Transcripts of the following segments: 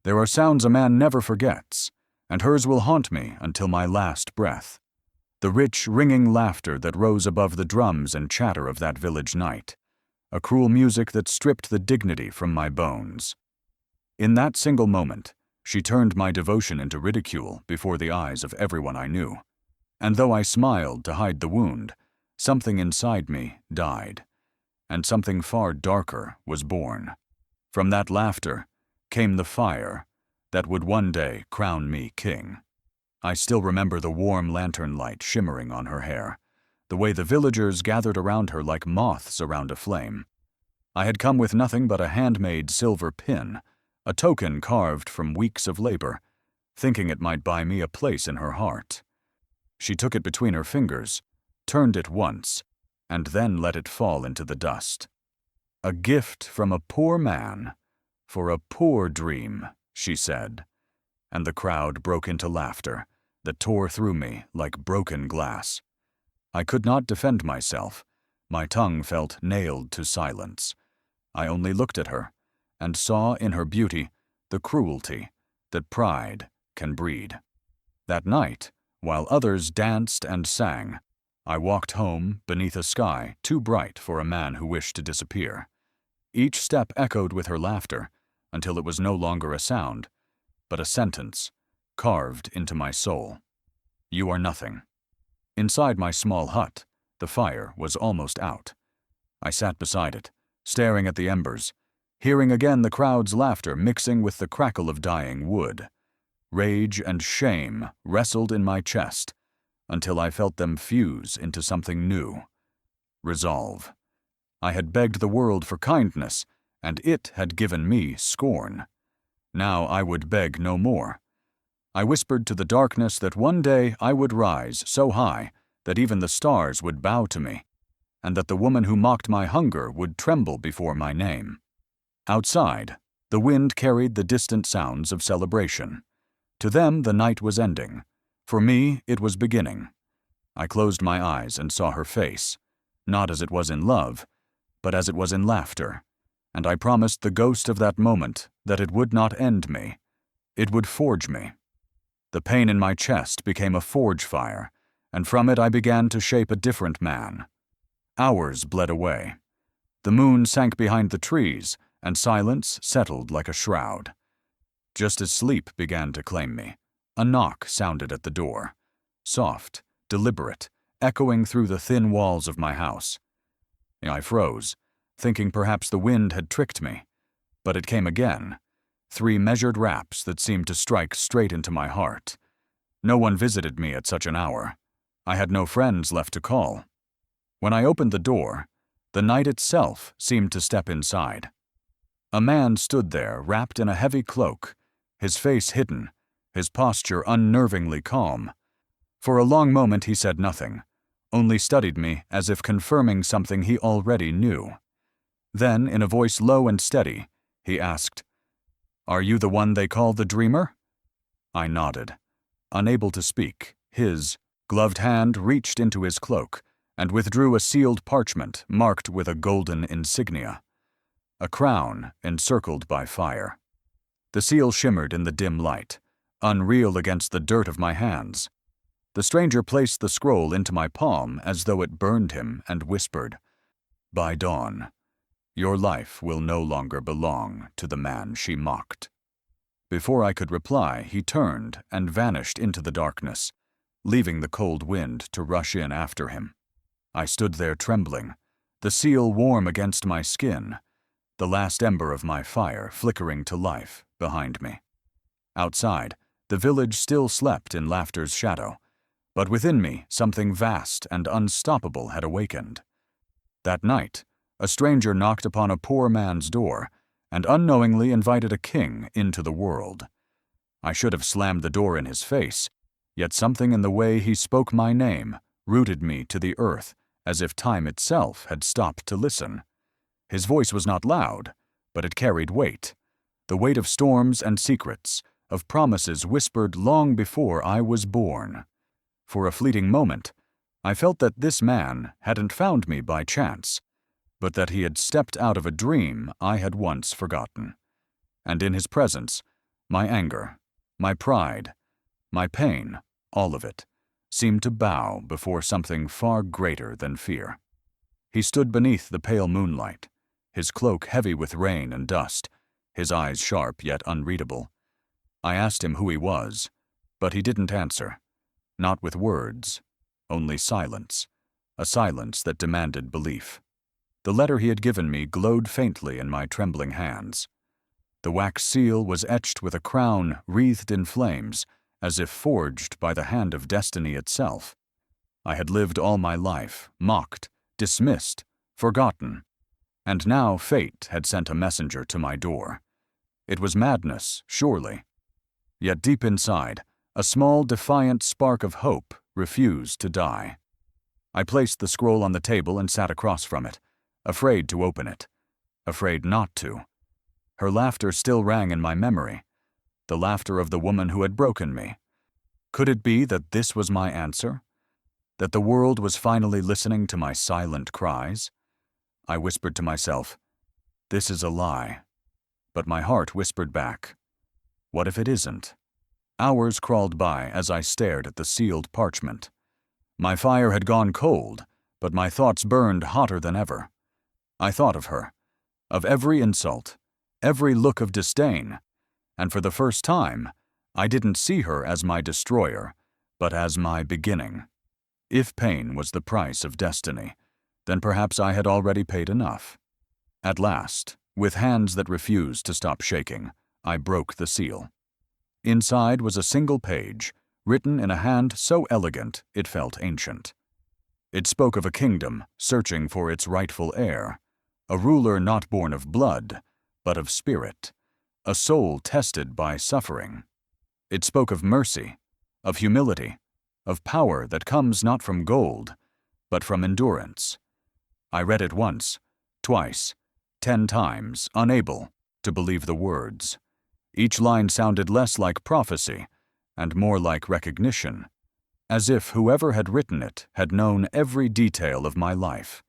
There are sounds a man never forgets, and hers will haunt me until my last breath. The rich, ringing laughter that rose above the drums and chatter of that village night. A cruel music that stripped the dignity from my bones. In that single moment, she turned my devotion into ridicule before the eyes of everyone I knew. And though I smiled to hide the wound, something inside me died, and something far darker was born. From that laughter came the fire that would one day crown me king. I still remember the warm lantern light shimmering on her hair, the way the villagers gathered around her like moths around a flame. I had come with nothing but a handmade silver pin, a token carved from weeks of labor, thinking it might buy me a place in her heart. She took it between her fingers, turned it once, and then let it fall into the dust. A gift from a poor man, for a poor dream, she said, and the crowd broke into laughter that tore through me like broken glass. I could not defend myself. My tongue felt nailed to silence. I only looked at her and saw in her beauty the cruelty that pride can breed. That night, while others danced and sang, I walked home beneath a sky too bright for a man who wished to disappear. Each step echoed with her laughter until it was no longer a sound, but a sentence carved into my soul. You are nothing. Inside my small hut, the fire was almost out. I sat beside it, staring at the embers, hearing again the crowd's laughter mixing with the crackle of dying wood. Rage and shame wrestled in my chest until I felt them fuse into something new. Resolve. I had begged the world for kindness, and it had given me scorn. Now I would beg no more. I whispered to the darkness that one day I would rise so high that even the stars would bow to me, and that the woman who mocked my hunger would tremble before my name. Outside, the wind carried the distant sounds of celebration. To them, the night was ending. For me, it was beginning. I closed my eyes and saw her face, not as it was in love, but as it was in laughter, and I promised the ghost of that moment that it would not end me. It would forge me. The pain in my chest became a forge fire, and from it I began to shape a different man. Hours bled away. The moon sank behind the trees, and silence settled like a shroud. Just as sleep began to claim me, a knock sounded at the door, soft, deliberate, echoing through the thin walls of my house. I froze, thinking perhaps the wind had tricked me, but it came again. 3 measured raps that seemed to strike straight into my heart. No one visited me at such an hour. I had no friends left to call. When I opened the door, the night itself seemed to step inside. A man stood there wrapped in a heavy cloak, his face hidden, his posture unnervingly calm. For a long moment he said nothing, only studied me as if confirming something he already knew. Then, in a voice low and steady, he asked, "Are you the one they call the dreamer?" I nodded. Unable to speak, his gloved hand reached into his cloak and withdrew a sealed parchment marked with a golden insignia. A crown encircled by fire. The seal shimmered in the dim light, unreal against the dirt of my hands. The stranger placed the scroll into my palm as though it burned him and whispered, "By dawn, your life will no longer belong to the man she mocked." Before I could reply, he turned and vanished into the darkness, leaving the cold wind to rush in after him. I stood there trembling, the seal warm against my skin, the last ember of my fire flickering to life behind me. Outside, the village still slept in laughter's shadow, but within me something vast and unstoppable had awakened. That night, a stranger knocked upon a poor man's door and unknowingly invited a king into the world. I should have slammed the door in his face, yet something in the way he spoke my name rooted me to the earth as if time itself had stopped to listen. His voice was not loud, but it carried weight, the weight of storms and secrets, of promises whispered long before I was born. For a fleeting moment, I felt that this man hadn't found me by chance, but that he had stepped out of a dream I had once forgotten. And in his presence, My anger, my pride, my pain, all of it, seemed to bow before something far greater than fear. He stood beneath the pale moonlight, his cloak heavy with rain and dust, his eyes sharp yet unreadable. I asked him who he was, but he didn't answer. Not with words, only silence, a silence that demanded belief. The letter he had given me glowed faintly in my trembling hands. The wax seal was etched with a crown wreathed in flames, as if forged by the hand of destiny itself. I had lived all my life, mocked, dismissed, forgotten, and now fate had sent a messenger to my door. It was madness, surely. Yet deep inside, a small, defiant spark of hope refused to die. I placed the scroll on the table and sat across from it, afraid to open it, afraid not to. Her laughter still rang in my memory, the laughter of the woman who had broken me. Could it be that this was my answer? That the world was finally listening to my silent cries? I whispered to myself, "This is a lie." But my heart whispered back, "What if it isn't?" Hours crawled by as I stared at the sealed parchment. My fire had gone cold, but my thoughts burned hotter than ever. I thought of her, of every insult, every look of disdain, and for the first time, I didn't see her as my destroyer, but as my beginning. If pain was the price of destiny, then perhaps I had already paid enough. At last, with hands that refused to stop shaking, I broke the seal. Inside was a single page, written in a hand so elegant it felt ancient. It spoke of a kingdom searching for its rightful heir, a ruler not born of blood, but of spirit, a soul tested by suffering. It spoke of mercy, of humility, of power that comes not from gold, but from endurance. I read it once, twice, 10 times, unable to believe the words. Each line sounded less like prophecy and more like recognition, as if whoever had written it had known every detail of my life.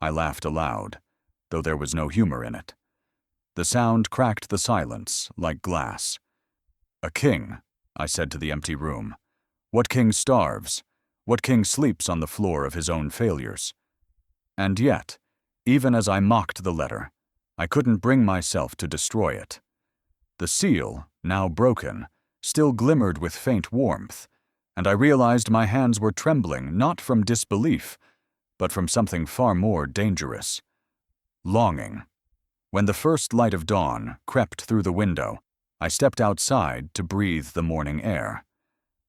I laughed aloud, though there was no humor in it. The sound cracked the silence like glass. "A king," I said to the empty room. "What king starves? What king sleeps on the floor of his own failures?" And yet, even as I mocked the letter, I couldn't bring myself to destroy it. The seal, now broken, still glimmered with faint warmth, and I realized my hands were trembling not from disbelief, but from something far more dangerous. Longing. When the first light of dawn crept through the window, I stepped outside to breathe the morning air.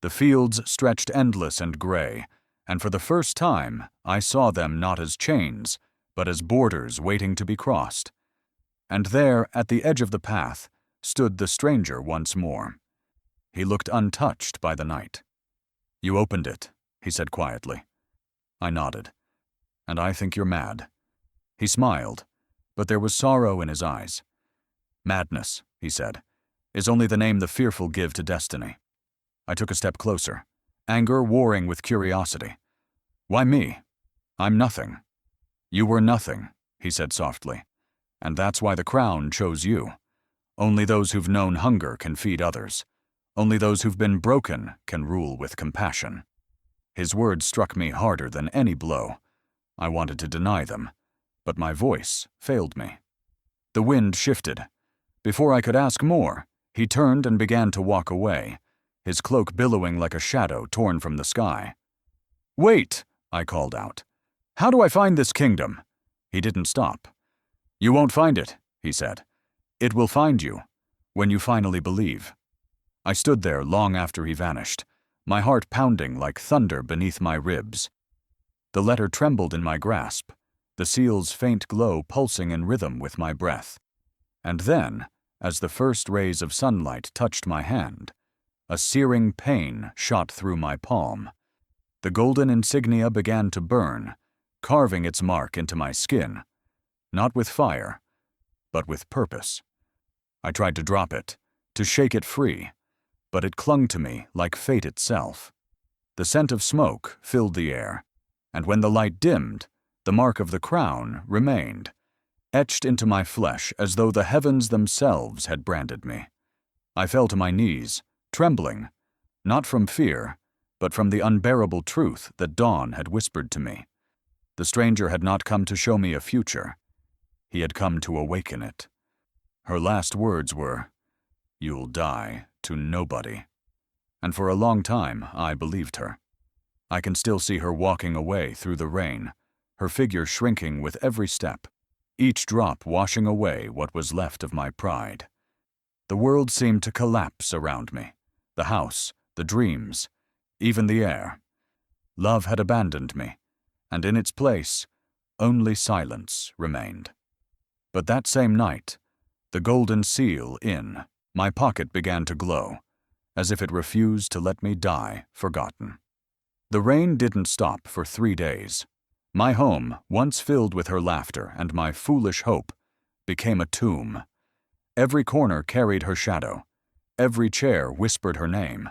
The fields stretched endless and gray, and for the first time I saw them not as chains, but as borders waiting to be crossed. And there, at the edge of the path, stood the stranger once more. He looked untouched by the night. "You opened it," he said quietly. I nodded. "And I think you're mad." He smiled, but there was sorrow in his eyes. "Madness," he said, "is only the name the fearful give to destiny." I took a step closer, anger warring with curiosity. "Why me? I'm nothing." "You were nothing," he said softly, "and that's why the crown chose you. Only those who've known hunger can feed others. Only those who've been broken can rule with compassion." His words struck me harder than any blow. I wanted to deny them, but my voice failed me. The wind shifted. Before I could ask more, he turned and began to walk away, his cloak billowing like a shadow torn from the sky. "Wait!" I called out. "How do I find this kingdom?" He didn't stop. "You won't find it," he said. "It will find you, when you finally believe." I stood there long after he vanished, my heart pounding like thunder beneath my ribs. The letter trembled in my grasp, the seal's faint glow pulsing in rhythm with my breath. And then, as the first rays of sunlight touched my hand, a searing pain shot through my palm. The golden insignia began to burn, carving its mark into my skin, not with fire, but with purpose. I tried to drop it, to shake it free, but it clung to me like fate itself. The scent of smoke filled the air, and when the light dimmed, the mark of the crown remained, etched into my flesh as though the heavens themselves had branded me. I fell to my knees, trembling, not from fear, but from the unbearable truth that dawn had whispered to me. The stranger had not come to show me a future. He had come to awaken it. Her last words were, "You'll die to nobody." And for a long time, I believed her. I can still see her walking away through the rain, her figure shrinking with every step, each drop washing away what was left of my pride. The world seemed to collapse around me. The house, the dreams, even the air. Love had abandoned me, and in its place, only silence remained. But that same night, the golden seal in my pocket began to glow, as if it refused to let me die forgotten. The rain didn't stop for 3 days. My home, once filled with her laughter and my foolish hope, became a tomb. Every corner carried her shadow. Every chair whispered her name.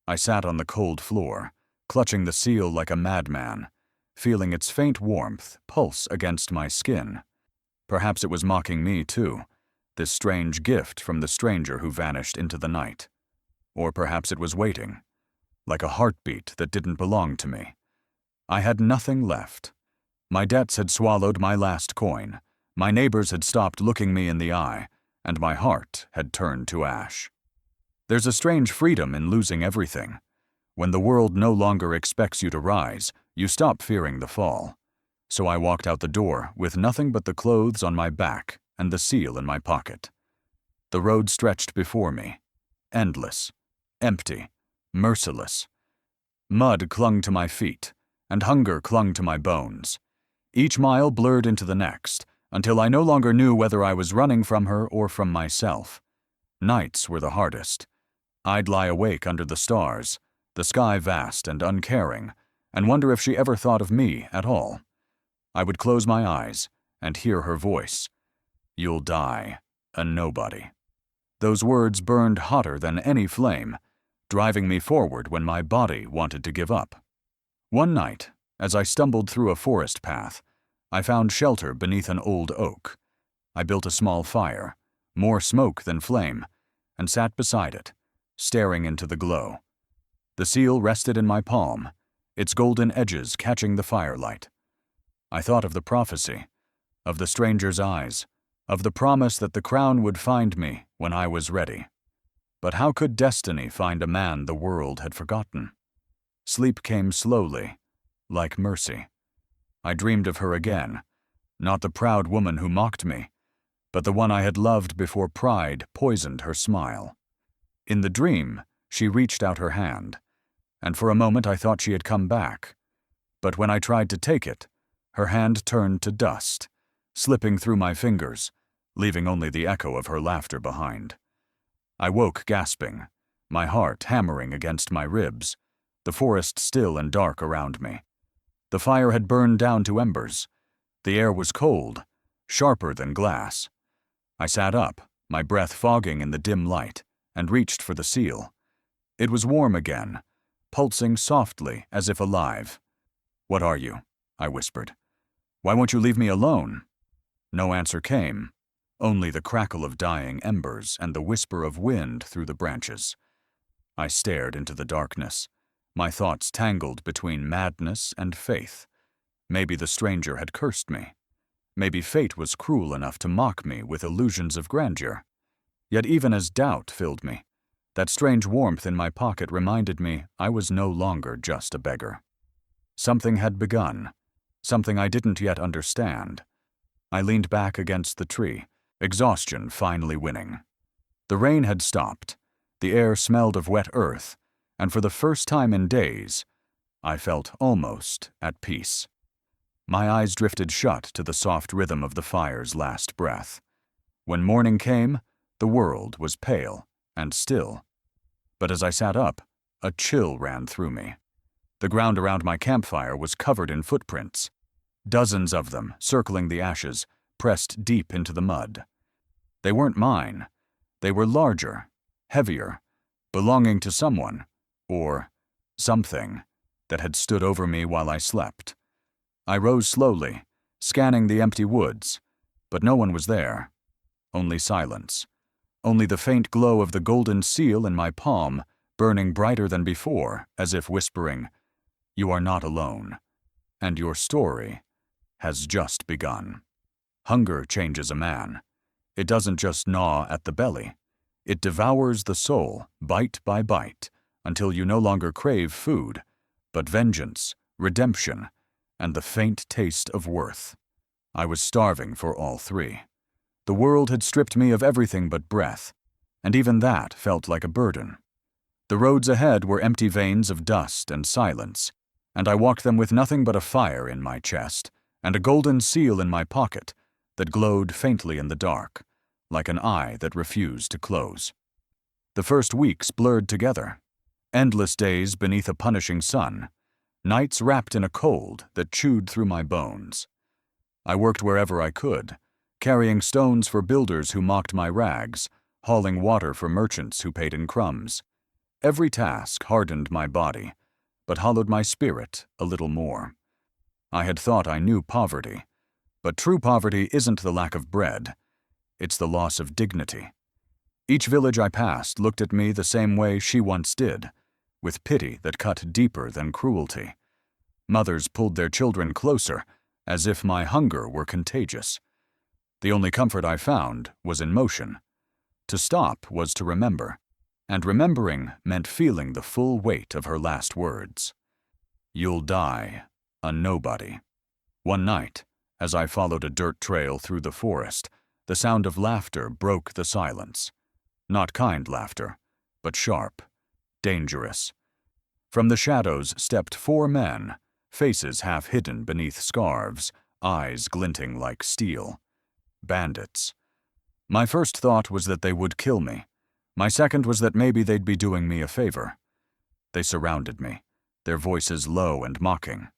I sat on the cold floor, clutching the seal like a madman, feeling its faint warmth pulse against my skin. Perhaps it was mocking me, too, this strange gift from the stranger who vanished into the night. Or perhaps it was waiting, like a heartbeat that didn't belong to me. I had nothing left. My debts had swallowed my last coin, my neighbors had stopped looking me in the eye, and my heart had turned to ash. There's a strange freedom in losing everything. When the world no longer expects you to rise, you stop fearing the fall. So I walked out the door with nothing but the clothes on my back and the seal in my pocket. The road stretched before me, endless, empty, merciless. Mud clung to my feet, and hunger clung to my bones. Each mile blurred into the next, until I no longer knew whether I was running from her or from myself. Nights were the hardest. I'd lie awake under the stars, the sky vast and uncaring, and wonder if she ever thought of me at all. I would close my eyes and hear her voice. "You'll die, a nobody." Those words burned hotter than any flame, driving me forward when my body wanted to give up. One night, as I stumbled through a forest path, I found shelter beneath an old oak. I built a small fire, more smoke than flame, and sat beside it, staring into the glow. The seal rested in my palm, its golden edges catching the firelight. I thought of the prophecy, of the stranger's eyes, of the promise that the crown would find me when I was ready. But how could destiny find a man the world had forgotten? Sleep came slowly, like mercy. I dreamed of her again, not the proud woman who mocked me, but the one I had loved before pride poisoned her smile. In the dream, she reached out her hand, and for a moment I thought she had come back. But when I tried to take it, her hand turned to dust, slipping through my fingers, leaving only the echo of her laughter behind. I woke gasping, my heart hammering against my ribs, the forest still and dark around me. The fire had burned down to embers. The air was cold, sharper than glass. I sat up, my breath fogging in the dim light, and reached for the seal. It was warm again, pulsing softly as if alive. "What are you?" I whispered. "Why won't you leave me alone?" No answer came, only the crackle of dying embers and the whisper of wind through the branches. I stared into the darkness, my thoughts tangled between madness and faith. Maybe the stranger had cursed me. Maybe fate was cruel enough to mock me with illusions of grandeur. Yet even as doubt filled me, that strange warmth in my pocket reminded me I was no longer just a beggar. Something had begun, something I didn't yet understand. I leaned back against the tree, exhaustion finally winning. The rain had stopped, the air smelled of wet earth, and for the first time in days, I felt almost at peace. My eyes drifted shut to the soft rhythm of the fire's last breath. When morning came, the world was pale and still. But as I sat up, a chill ran through me. The ground around my campfire was covered in footprints, dozens of them circling the ashes, pressed deep into the mud. They weren't mine. They were larger, heavier, belonging to someone, or something, that had stood over me while I slept. I rose slowly, scanning the empty woods, but no one was there. Only silence. only the faint glow of the golden seal in my palm burning brighter than before, as if whispering, "You are not alone, and your story has just begun." Hunger changes a man. It doesn't just gnaw at the belly. It devours the soul, bite by bite, until you no longer crave food, but vengeance, redemption, and the faint taste of worth. I was starving for all three. The world had stripped me of everything but breath, and even that felt like a burden. The roads ahead were empty veins of dust and silence, and I walked them with nothing but a fire in my chest and a golden seal in my pocket that glowed faintly in the dark, like an eye that refused to close. The first weeks blurred together. Endless days beneath a punishing sun, nights wrapped in a cold that chewed through my bones. I worked wherever I could, carrying stones for builders who mocked my rags, hauling water for merchants who paid in crumbs. Every task hardened my body, but hollowed my spirit a little more. I had thought I knew poverty, but true poverty isn't the lack of bread, it's the loss of dignity. Each village I passed looked at me the same way she once did, with pity that cut deeper than cruelty. Mothers pulled their children closer, as if my hunger were contagious. The only comfort I found was in motion. To stop was to remember, and remembering meant feeling the full weight of her last words. "You'll die a nobody." One night, as I followed a dirt trail through the forest, the sound of laughter broke the silence. Not kind laughter, but sharp, dangerous. From the shadows stepped 4 men, faces half hidden beneath scarves, eyes glinting like steel. Bandits. My first thought was that they would kill me. My second was that maybe they'd be doing me a favor. They surrounded me, their voices low and mocking.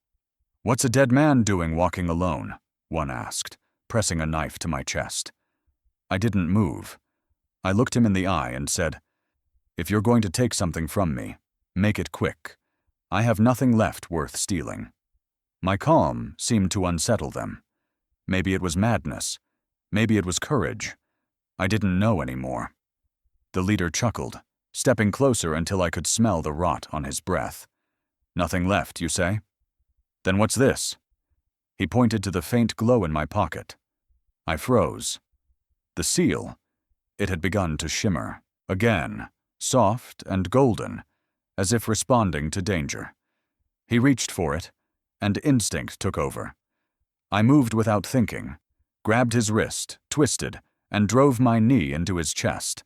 "What's a dead man doing walking alone?" one asked, pressing a knife to my chest. I didn't move. I looked him in the eye and said, "If you're going to take something from me, make it quick. I have nothing left worth stealing." My calm seemed to unsettle them. Maybe it was madness. Maybe it was courage. I didn't know anymore. The leader chuckled, stepping closer until I could smell the rot on his breath. "Nothing left, you say? Then what's this?" He pointed to the faint glow in my pocket. I froze. The seal. It had begun to shimmer, again, soft and golden, as if responding to danger. He reached for it, and instinct took over. I moved without thinking, grabbed his wrist, twisted, and drove my knee into his chest.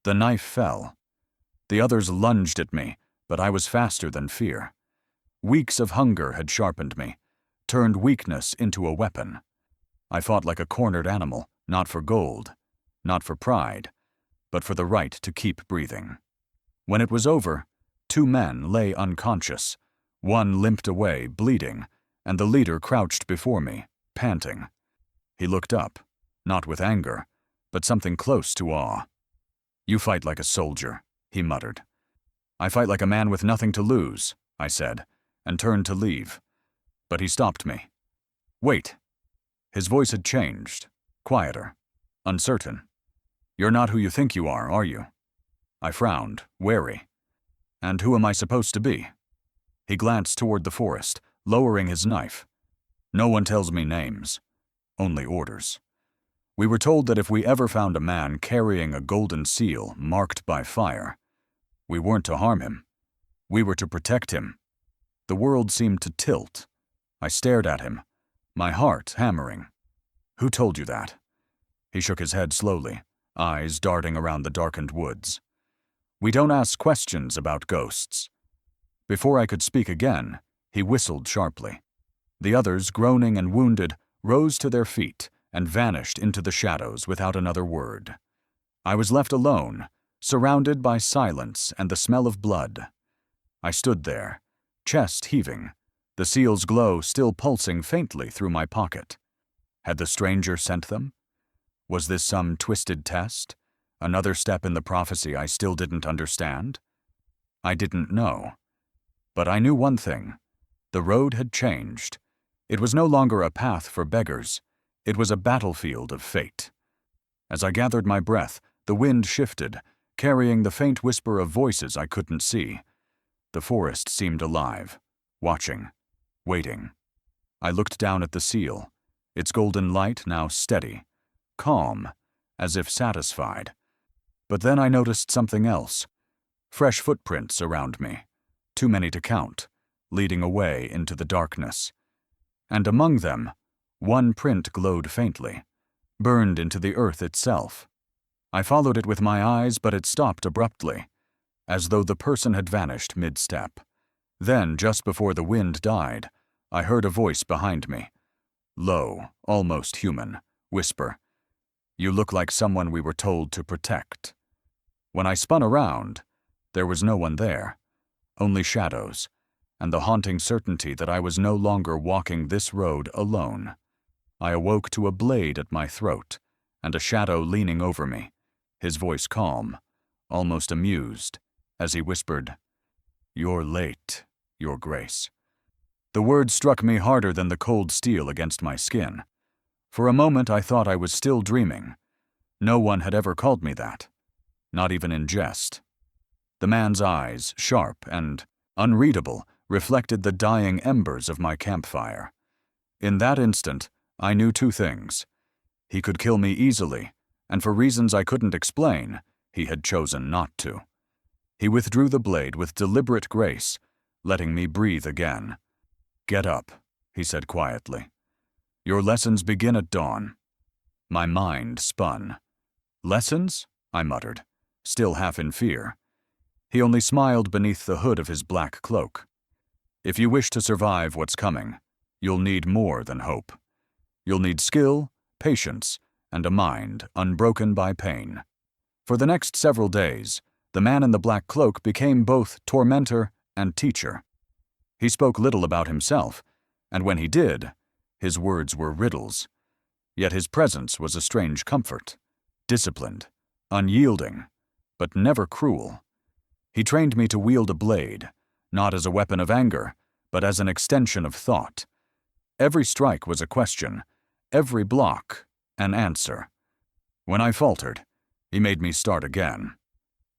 The knife fell. The others lunged at me, but I was faster than fear. Weeks of hunger had sharpened me, turned weakness into a weapon. I fought like a cornered animal, not for gold, not for pride, but for the right to keep breathing. When it was over, 2 men lay unconscious. One limped away, bleeding, and the leader crouched before me, panting. He looked up, not with anger, but something close to awe. "You fight like a soldier," he muttered. "I fight like a man with nothing to lose," I said, and turned to leave. But he stopped me. "Wait." His voice had changed, quieter, uncertain. "You're not who you think you are you?" I frowned, wary. "And who am I supposed to be?" He glanced toward the forest, lowering his knife. "No one tells me names, only orders. We were told that if we ever found a man carrying a golden seal marked by fire, we weren't to harm him. We were to protect him." The world seemed to tilt. I stared at him, my heart hammering. "Who told you that?" He shook his head slowly, eyes darting around the darkened woods. "We don't ask questions about ghosts." Before I could speak again, he whistled sharply. The others, groaning and wounded, rose to their feet and vanished into the shadows without another word. I was left alone, surrounded by silence and the smell of blood. I stood there, chest heaving, the seal's glow still pulsing faintly through my pocket. Had the stranger sent them? Was this some twisted test? Another step in the prophecy I still didn't understand? I didn't know. But I knew one thing. The road had changed. It was no longer a path for beggars. It was a battlefield of fate. As I gathered my breath, The wind shifted, carrying the faint whisper of voices I couldn't see. The forest seemed alive, watching, waiting. I looked down at the seal, its golden light now steady, calm, as if satisfied. But then I noticed something else. Fresh footprints around me, too many to count, leading away into the darkness. And among them, one print glowed faintly, burned into the earth itself. I followed it with my eyes, but it stopped abruptly, as though the person had vanished mid-step. Then, just before the wind died, I heard a voice behind me, low, almost human, whisper, "You look like someone we were told to protect." When I spun around, there was no one there, only shadows, and the haunting certainty that I was no longer walking this road alone. I awoke to a blade at my throat, and a shadow leaning over me, his voice calm, almost amused, as he whispered, "You're late, Your Grace." The words struck me harder than the cold steel against my skin. For a moment I thought I was still dreaming. No one had ever called me that, not even in jest. The man's eyes, sharp and unreadable, reflected the dying embers of my campfire. In that instant, I knew two things. He could kill me easily, and for reasons I couldn't explain, he had chosen not to. He withdrew the blade with deliberate grace, letting me breathe again. "Get up," he said quietly. "Your lessons begin at dawn." My mind spun. "Lessons?" I muttered, still half in fear. He only smiled beneath the hood of his black cloak. "If you wish to survive what's coming, you'll need more than hope. You'll need skill, patience, and a mind unbroken by pain." For the next several days, the man in the black cloak became both tormentor and teacher. He spoke little about himself, and when he did, his words were riddles. Yet his presence was a strange comfort, disciplined, unyielding, but never cruel. He trained me to wield a blade, not as a weapon of anger, but as an extension of thought. Every strike was a question, every block an answer. When I faltered, he made me start again.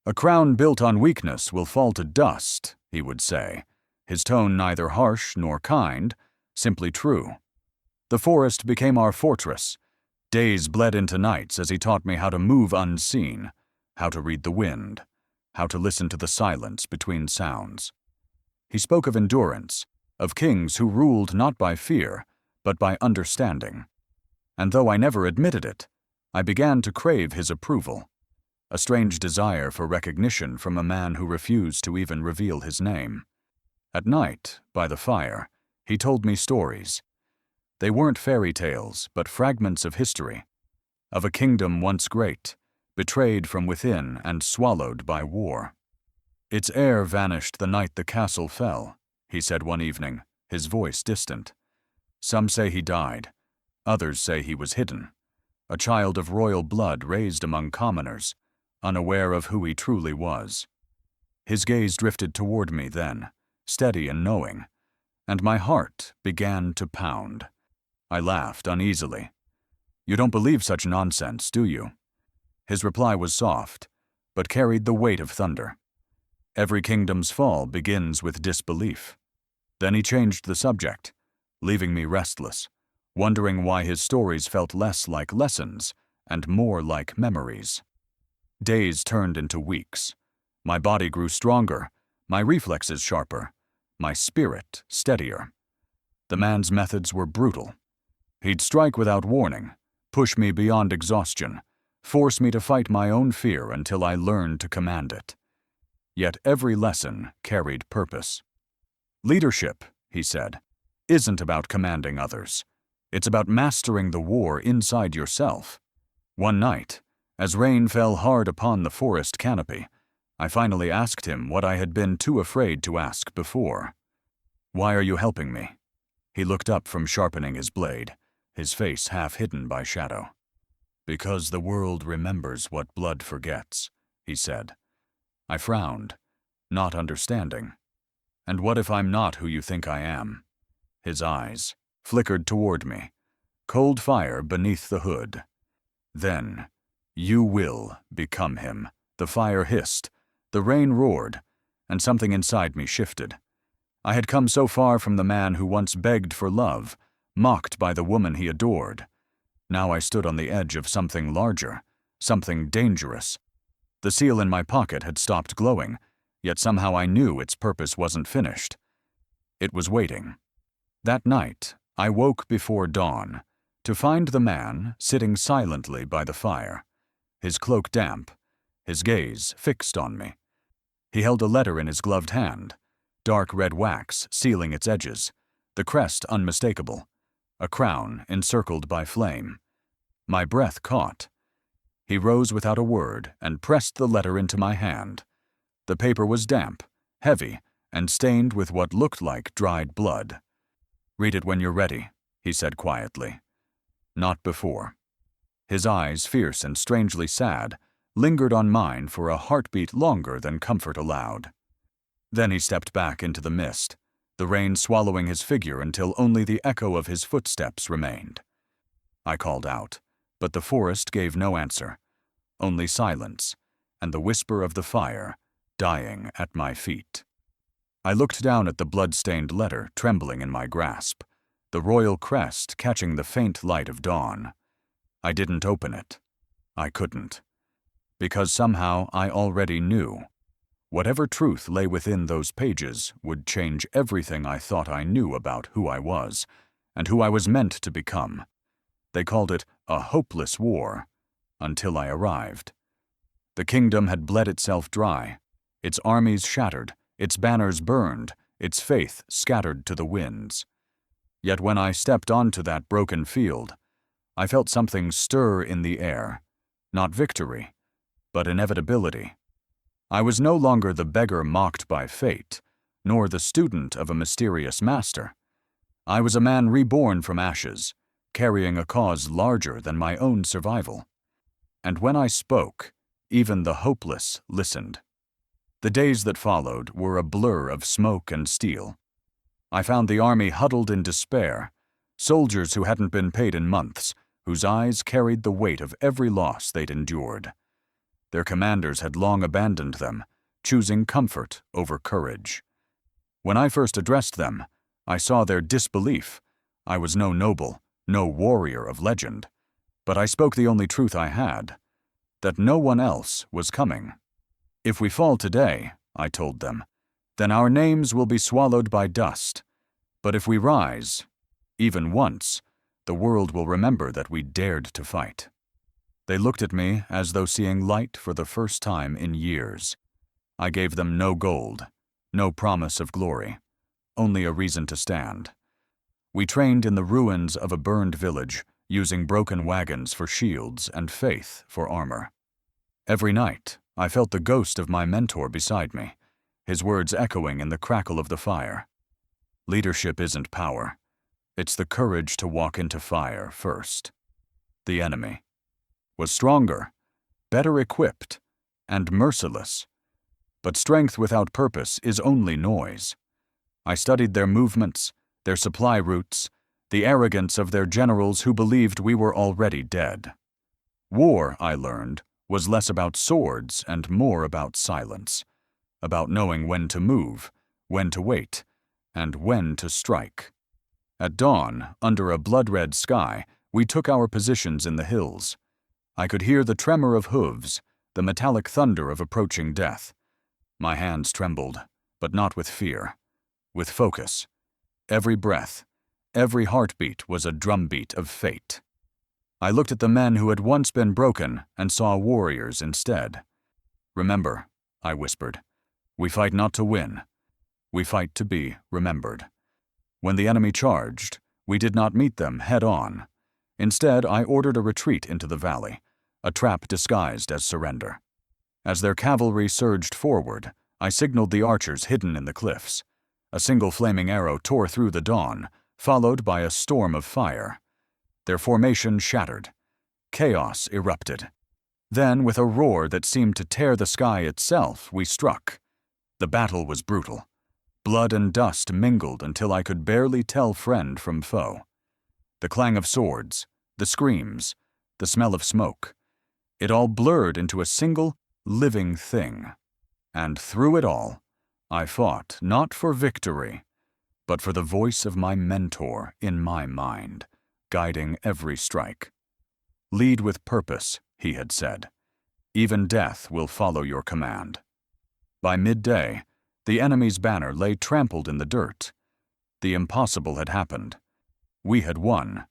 "A crown built on weakness will fall to dust," he would say, his tone neither harsh nor kind, simply true. The forest became our fortress. Days bled into nights as he taught me how to move unseen, how to read the wind, how to listen to the silence between sounds. He spoke of endurance, of kings who ruled not by fear, but by understanding. And though I never admitted it, I began to crave his approval, a strange desire for recognition from a man who refused to even reveal his name. At night, by the fire, he told me stories. They weren't fairy tales, but fragments of history, of a kingdom once great, betrayed from within and swallowed by war. "Its heir vanished the night the castle fell," he said one evening, his voice distant. "Some say he died, others say he was hidden, a child of royal blood raised among commoners, unaware of who he truly was." His gaze drifted toward me then, steady and knowing, and my heart began to pound. I laughed uneasily. "You don't believe such nonsense, do you?" His reply was soft, but carried the weight of thunder. "Every kingdom's fall begins with disbelief." Then he changed the subject, leaving me restless, wondering why his stories felt less like lessons and more like memories. Days turned into weeks. My body grew stronger, my reflexes sharper, my spirit steadier. The man's methods were brutal. He'd strike without warning, push me beyond exhaustion, force me to fight my own fear until I learned to command it. Yet every lesson carried purpose. "Leadership," he said, "isn't about commanding others. It's about mastering the war inside yourself." One night, as rain fell hard upon the forest canopy, I finally asked him what I had been too afraid to ask before. "Why are you helping me?" He looked up from sharpening his blade, his face half hidden by shadow. "Because the world remembers what blood forgets," he said. I frowned, not understanding. "And what if I'm not who you think I am?" His eyes flickered toward me, cold fire beneath the hood. Then You will become him. The fire hissed, the rain roared, and something inside me shifted. I had come so far from the man who once begged for love, mocked by the woman he adored. Now I stood on the edge of something larger, something dangerous. The seal in my pocket had stopped glowing, yet somehow I knew its purpose wasn't finished. It was waiting. That night, I woke before dawn, to find the man sitting silently by the fire, his cloak damp, his gaze fixed on me. He held a letter in his gloved hand, dark red wax sealing its edges, the crest unmistakable, a crown encircled by flame. My breath caught. He rose without a word and pressed the letter into my hand. The paper was damp, heavy, and stained with what looked like dried blood. "Read it when you're ready," he said quietly. Not before. His eyes, fierce and strangely sad, lingered on mine for a heartbeat longer than comfort allowed. Then he stepped back into the mist, the rain swallowing his figure until only the echo of his footsteps remained. I called out, but the forest gave no answer, only silence, and the whisper of the fire dying at my feet. I looked down at the blood-stained letter trembling in my grasp, the royal crest catching the faint light of dawn. I didn't open it. I couldn't. Because somehow I already knew. Whatever truth lay within those pages would change everything I thought I knew about who I was, and who I was meant to become. They called it a hopeless war, until I arrived. The kingdom had bled itself dry, its armies shattered, its banners burned, its faith scattered to the winds. Yet when I stepped onto that broken field, I felt something stir in the air, not victory, but inevitability. I was no longer the beggar mocked by fate, nor the student of a mysterious master. I was a man reborn from ashes, carrying a cause larger than my own survival. And when I spoke, even the hopeless listened. The days that followed were a blur of smoke and steel. I found the army huddled in despair, soldiers who hadn't been paid in months, whose eyes carried the weight of every loss they'd endured. Their commanders had long abandoned them, choosing comfort over courage. When I first addressed them, I saw their disbelief. I was no noble, no warrior of legend, but I spoke the only truth I had, that no one else was coming. If we fall today, I told them, then our names will be swallowed by dust. But if we rise, even once, the world will remember that we dared to fight. They looked at me as though seeing light for the first time in years. I gave them no gold, no promise of glory, only a reason to stand. We trained in the ruins of a burned village, using broken wagons for shields and faith for armor. Every night, I felt the ghost of my mentor beside me, his words echoing in the crackle of the fire. Leadership isn't power. It's the courage to walk into fire first. The enemy was stronger, better equipped, and merciless. But strength without purpose is only noise. I studied their movements, their supply routes, the arrogance of their generals who believed we were already dead. War, I learned, was less about swords and more about silence, about knowing when to move, when to wait, and when to strike. At dawn, under a blood-red sky, we took our positions in the hills. I could hear the tremor of hooves, the metallic thunder of approaching death. My hands trembled, but not with fear, with focus. Every breath, every heartbeat was a drumbeat of fate. I looked at the men who had once been broken and saw warriors instead. "Remember," I whispered, "we fight not to win. We fight to be remembered." When the enemy charged, we did not meet them head-on. Instead, I ordered a retreat into the valley, a trap disguised as surrender. As their cavalry surged forward, I signaled the archers hidden in the cliffs. A single flaming arrow tore through the dawn, followed by a storm of fire. Their formation shattered. Chaos erupted. Then, with a roar that seemed to tear the sky itself, we struck. The battle was brutal. Blood and dust mingled until I could barely tell friend from foe. The clang of swords, the screams, the smell of smoke. It all blurred into a single, living thing. And through it all, I fought not for victory, but for the voice of my mentor in my mind, guiding every strike. "Lead with purpose," he had said. "Even death will follow your command." By midday, the enemy's banner lay trampled in the dirt. The impossible had happened. We had won.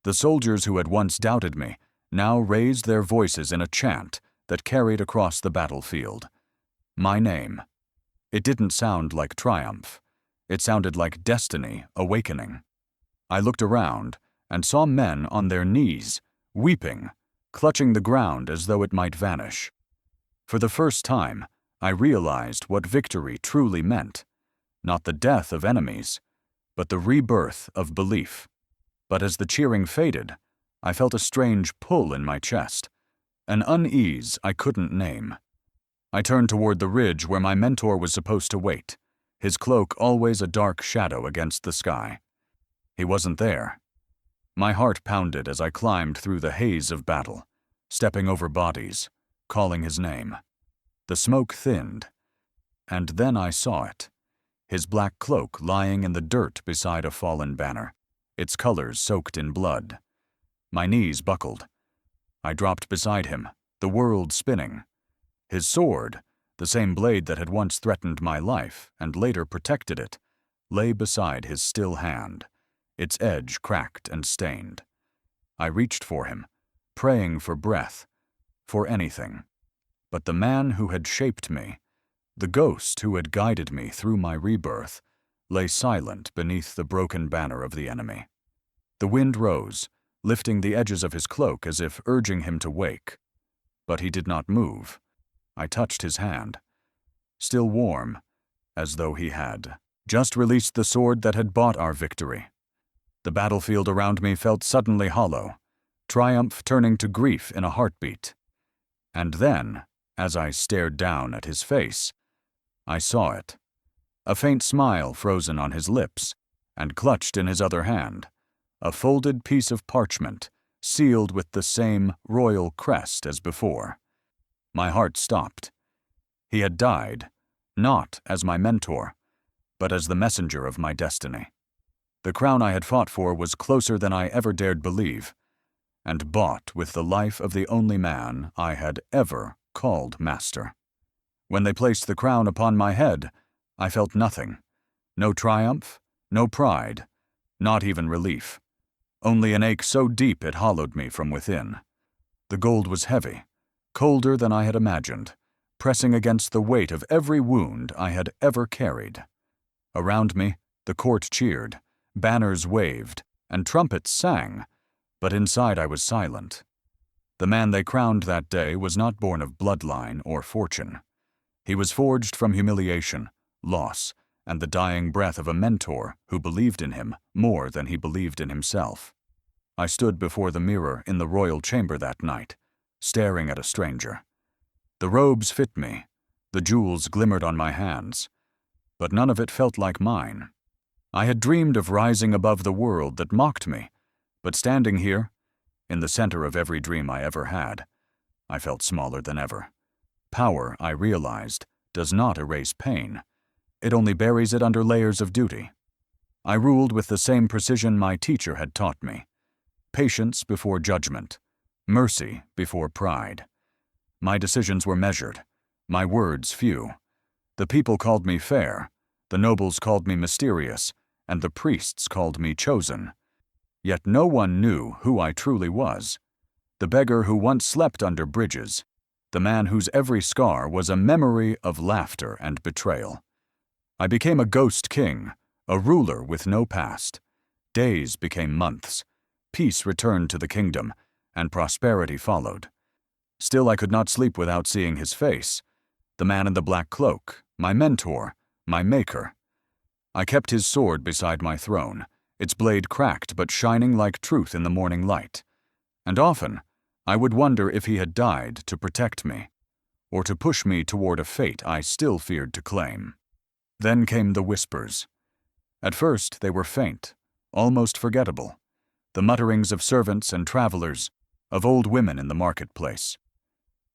The soldiers who had once doubted me now raised their voices in a chant that carried across the battlefield. My name. It didn't sound like triumph. It sounded like destiny awakening. I looked around and saw men on their knees, weeping, clutching the ground as though it might vanish. For the first time, I realized what victory truly meant. Not the death of enemies, but the rebirth of belief. But as the cheering faded, I felt a strange pull in my chest, an unease I couldn't name. I turned toward the ridge where my mentor was supposed to wait, his cloak always a dark shadow against the sky. He wasn't there. My heart pounded as I climbed through the haze of battle, stepping over bodies, calling his name. The smoke thinned, and then I saw it. His black cloak lying in the dirt beside a fallen banner, its colors soaked in blood. My knees buckled. I dropped beside him, the world spinning. His sword, the same blade that had once threatened my life and later protected it, lay beside his still hand, its edge cracked and stained. I reached for him, praying for breath, for anything. But the man who had shaped me, the ghost who had guided me through my rebirth, lay silent beneath the broken banner of the enemy. The wind rose, lifting the edges of his cloak as if urging him to wake. But he did not move. I touched his hand, still warm, as though he had just released the sword that had bought our victory. The battlefield around me felt suddenly hollow, triumph turning to grief in a heartbeat. And then, as I stared down at his face, I saw it. A faint smile frozen on his lips, and clutched in his other hand, a folded piece of parchment, sealed with the same royal crest as before. My heart stopped. He had died, not as my mentor, but as the messenger of my destiny. The crown I had fought for was closer than I ever dared believe, and bought with the life of the only man I had ever called master. When they placed the crown upon my head, I felt nothing. No triumph, no pride, not even relief. Only an ache so deep it hollowed me from within. The gold was heavy, colder than I had imagined, pressing against the weight of every wound I had ever carried. Around me, the court cheered, banners waved, and trumpets sang, but inside I was silent. The man they crowned that day was not born of bloodline or fortune. He was forged from humiliation, loss, and the dying breath of a mentor who believed in him more than he believed in himself. I stood before the mirror in the royal chamber that night, staring at a stranger. The robes fit me, the jewels glimmered on my hands, but none of it felt like mine. I had dreamed of rising above the world that mocked me, but standing here, in the center of every dream I ever had, I felt smaller than ever. Power, I realized, does not erase pain. It only buries it under layers of duty. I ruled with the same precision my teacher had taught me. Patience before judgment, mercy before pride. My decisions were measured, my words few. The people called me fair, the nobles called me mysterious, and the priests called me chosen. Yet no one knew who I truly was. The beggar who once slept under bridges, the man whose every scar was a memory of laughter and betrayal. I became a ghost king, a ruler with no past. Days became months. Peace returned to the kingdom, and prosperity followed. Still I could not sleep without seeing his face, the man in the black cloak, my mentor, my maker. I kept his sword beside my throne, its blade cracked but shining like truth in the morning light. And often, I would wonder if he had died to protect me, or to push me toward a fate I still feared to claim. Then came the whispers. At first they were faint, almost forgettable, the mutterings of servants and travelers, of old women in the marketplace.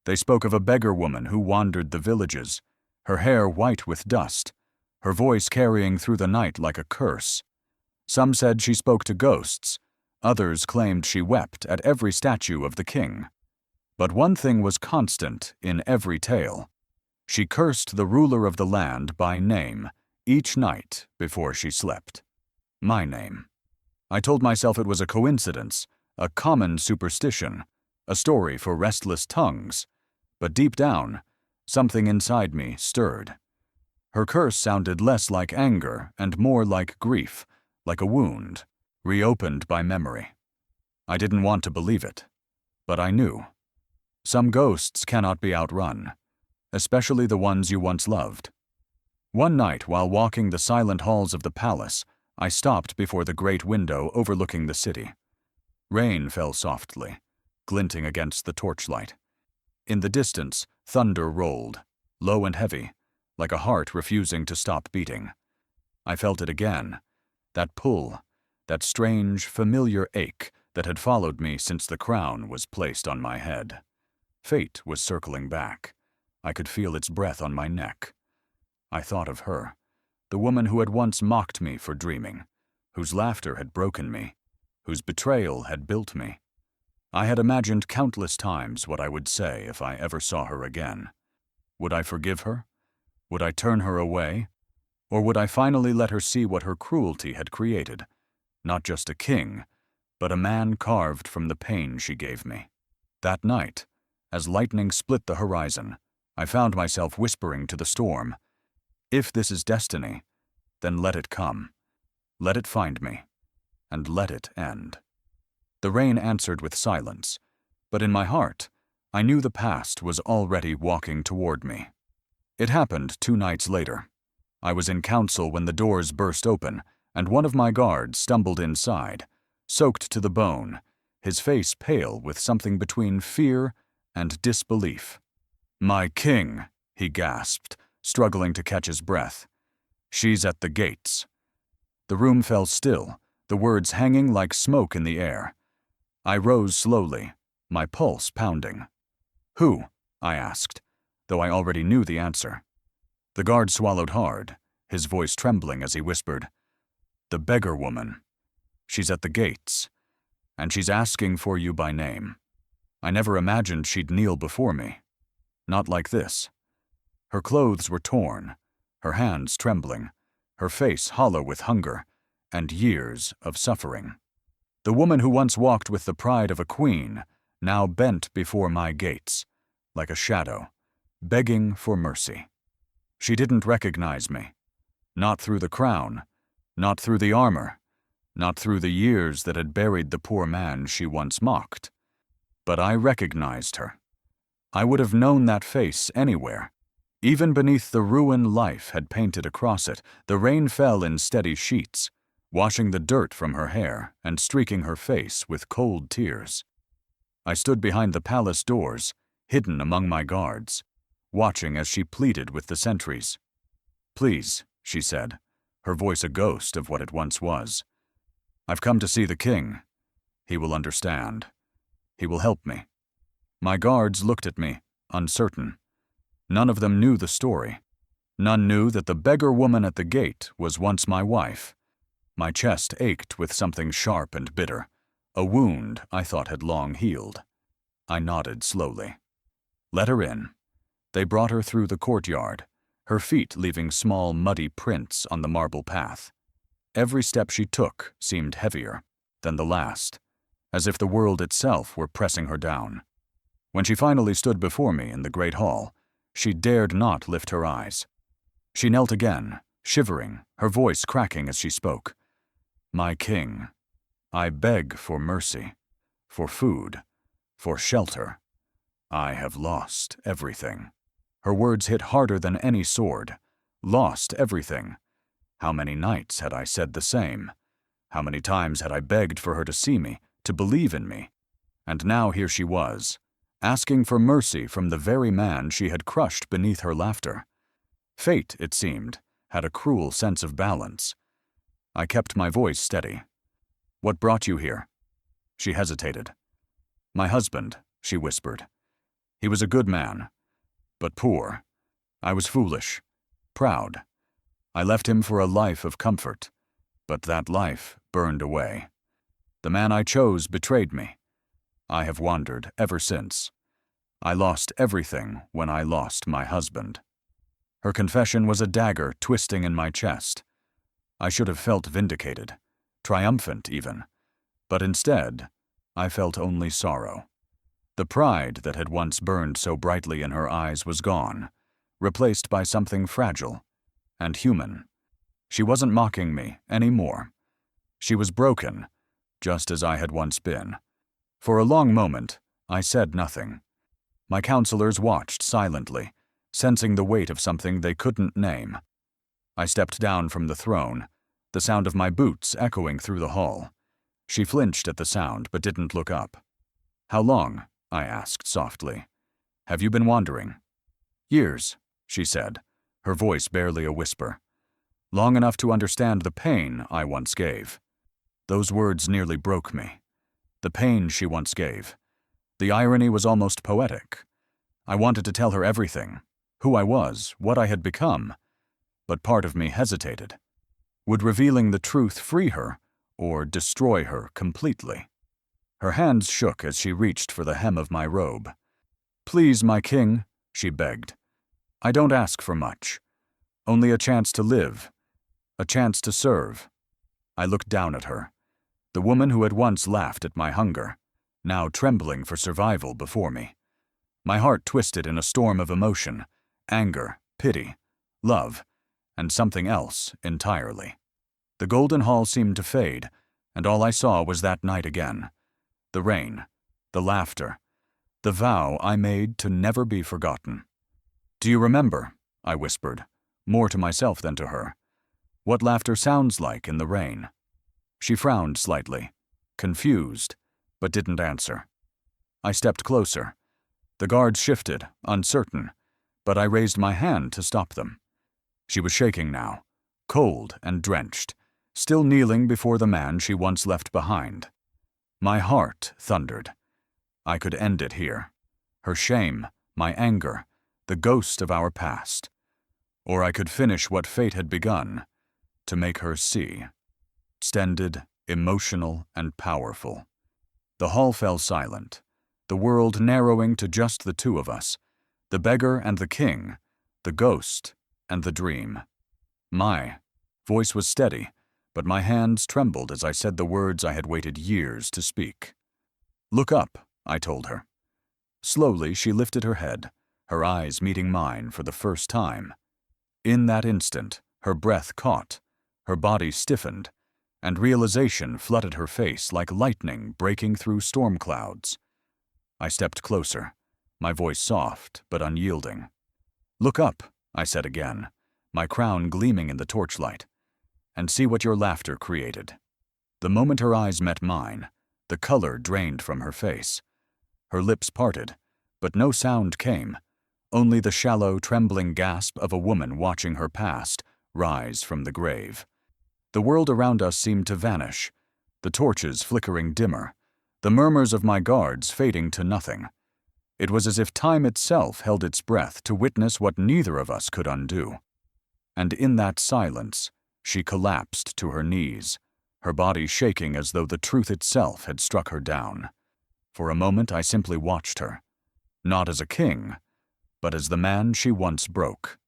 They spoke of a beggar woman who wandered the villages, her hair white with dust, her voice carrying through the night like a curse. Some said she spoke to ghosts, others claimed she wept at every statue of the king. But one thing was constant in every tale. She cursed the ruler of the land by name each night before she slept. My name. I told myself it was a coincidence, a common superstition, a story for restless tongues. But deep down, something inside me stirred. Her curse sounded less like anger and more like grief, like a wound, reopened by memory. I didn't want to believe it, but I knew. Some ghosts cannot be outrun, especially the ones you once loved. One night, while walking the silent halls of the palace, I stopped before the great window overlooking the city. Rain fell softly, glinting against the torchlight. In the distance, thunder rolled, low and heavy, like a heart refusing to stop beating. I felt it again, that pull, that strange, familiar ache that had followed me since the crown was placed on my head. Fate was circling back. I could feel its breath on my neck. I thought of her, the woman who had once mocked me for dreaming, whose laughter had broken me, whose betrayal had built me. I had imagined countless times what I would say if I ever saw her again. Would I forgive her? Would I turn her away? Or would I finally let her see what her cruelty had created? Not just a king, but a man carved from the pain she gave me. That night, as lightning split the horizon, I found myself whispering to the storm, "If this is destiny, then let it come. Let it find me, and let it end." The rain answered with silence, but in my heart, I knew the past was already walking toward me. It happened 2 nights later. I was in council when the doors burst open, and one of my guards stumbled inside, soaked to the bone, his face pale with something between fear and disbelief. "My king," he gasped, struggling to catch his breath. "She's at the gates." The room fell still, the words hanging like smoke in the air. I rose slowly, my pulse pounding. "Who?" I asked, though I already knew the answer. The guard swallowed hard, his voice trembling as he whispered, "The beggar woman. She's at the gates, and she's asking for you by name. I never imagined she'd kneel before me. Not like this." Her clothes were torn, her hands trembling, her face hollow with hunger and years of suffering. The woman who once walked with the pride of a queen now bent before my gates, like a shadow, begging for mercy. She didn't recognize me. Not through the crown, not through the armor, not through the years that had buried the poor man she once mocked. But I recognized her. I would have known that face anywhere. Even beneath the ruin life had painted across it, the rain fell in steady sheets, washing the dirt from her hair and streaking her face with cold tears. I stood behind the palace doors, hidden among my guards, watching as she pleaded with the sentries. "Please," she said, her voice a ghost of what it once was. "I've come to see the king. He will understand. He will help me." My guards looked at me, uncertain. None of them knew the story. None knew that the beggar woman at the gate was once my wife. My chest ached with something sharp and bitter, a wound I thought had long healed. I nodded slowly. "Let her in." They brought her through the courtyard, her feet leaving small muddy prints on the marble path. Every step she took seemed heavier than the last, as if the world itself were pressing her down. When she finally stood before me in the great hall, she dared not lift her eyes. She knelt again, shivering, her voice cracking as she spoke. "My king, I beg for mercy, for food, for shelter. I have lost everything." Her words hit harder than any sword. Lost everything. How many nights had I said the same? How many times had I begged for her to see me, to believe in me? And now here she was, asking for mercy from the very man she had crushed beneath her laughter. Fate, it seemed, had a cruel sense of balance. I kept my voice steady. "What brought you here?" She hesitated. "My husband," she whispered. He was a good man, but poor. I was foolish, proud. I left him for a life of comfort, but that life burned away. The man I chose betrayed me. I have wandered ever since. I lost everything when I lost my husband. Her confession was a dagger twisting in my chest. I should have felt vindicated, triumphant even, but instead, I felt only sorrow. The pride that had once burned so brightly in her eyes was gone, replaced by something fragile and human. She wasn't mocking me anymore. She was broken, just as I had once been. For a long moment, I said nothing. My counselors watched silently, sensing the weight of something they couldn't name. I stepped down from the throne, the sound of my boots echoing through the hall. She flinched at the sound but didn't look up. "How long?" I asked softly. "Have you been wandering?" "Years," she said, her voice barely a whisper. "Long enough to understand the pain I once gave." Those words nearly broke me. The pain she once gave. The irony was almost poetic. I wanted to tell her everything, who I was, what I had become, but part of me hesitated. Would revealing the truth free her, or destroy her completely? Her hands shook as she reached for the hem of my robe. "Please, my king," she begged. "I don't ask for much. Only a chance to live, a chance to serve." I looked down at her, the woman who had once laughed at my hunger, now trembling for survival before me. My heart twisted in a storm of emotion, anger, pity, love, and something else entirely. The golden hall seemed to fade, and all I saw was that night again. The rain, the laughter, the vow I made to never be forgotten. "Do you remember?" I whispered, more to myself than to her. "What laughter sounds like in the rain?" She frowned slightly, confused, but didn't answer. I stepped closer. The guards shifted, uncertain, but I raised my hand to stop them. She was shaking now, cold and drenched, still kneeling before the man she once left behind. My heart thundered. I could end it here. Her shame, my anger, the ghost of our past. Or I could finish what fate had begun, to make her see. Extended, emotional, and powerful. The hall fell silent, the world narrowing to just the two of us, the beggar and the king, the ghost and the dream. My voice was steady, but my hands trembled as I said the words I had waited years to speak. "Look up," I told her. Slowly she lifted her head, her eyes meeting mine for the first time. In that instant, her breath caught, her body stiffened, and realization flooded her face like lightning breaking through storm clouds. I stepped closer, my voice soft but unyielding. "Look up," I said again, my crown gleaming in the torchlight, "and see what your laughter created." The moment her eyes met mine, the color drained from her face. Her lips parted, but no sound came, only the shallow, trembling gasp of a woman watching her past rise from the grave. The world around us seemed to vanish, the torches flickering dimmer, the murmurs of my guards fading to nothing. It was as if time itself held its breath to witness what neither of us could undo. And in that silence, she collapsed to her knees, her body shaking as though the truth itself had struck her down. For a moment I simply watched her, not as a king, but as the man she once broke.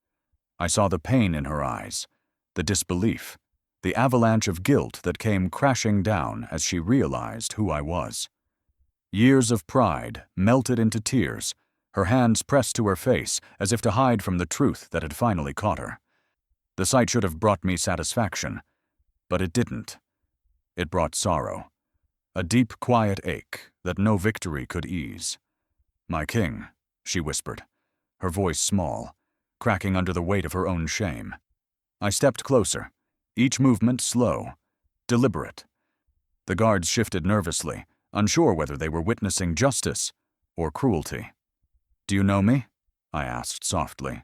I saw the pain in her eyes, the disbelief, the avalanche of guilt that came crashing down as she realized who I was. Years of pride melted into tears, her hands pressed to her face as if to hide from the truth that had finally caught her. The sight should have brought me satisfaction, but it didn't. It brought sorrow, a deep, quiet ache that no victory could ease. "My king," she whispered, her voice small, cracking under the weight of her own shame. I stepped closer, each movement slow, deliberate. The guards shifted nervously, unsure whether they were witnessing justice or cruelty. "Do you know me?" I asked softly.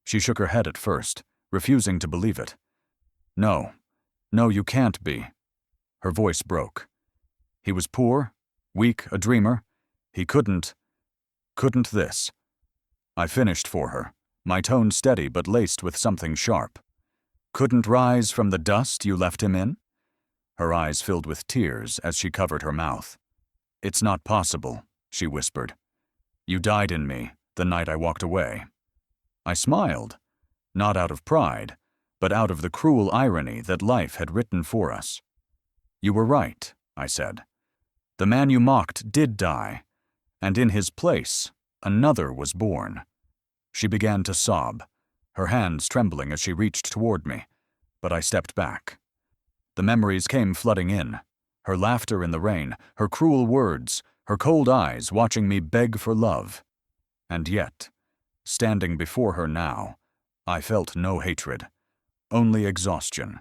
She shook her head at first, refusing to believe it. No, you can't be." Her voice broke. "He was poor, weak, a dreamer. He couldn't." Couldn't this? I finished for her, my tone steady but laced with something sharp. Couldn't rise from the dust you left him in? Her eyes filled with tears as she covered her mouth. It's not possible, she whispered. You died in me the night I walked away. I smiled, not out of pride, but out of the cruel irony that life had written for us. You were right, I said. The man you mocked did die, and in his place, another was born. She began to sob, her hands trembling as she reached toward me, but I stepped back. The memories came flooding in, her laughter in the rain, her cruel words, her cold eyes watching me beg for love. And yet, standing before her now, I felt no hatred, only exhaustion.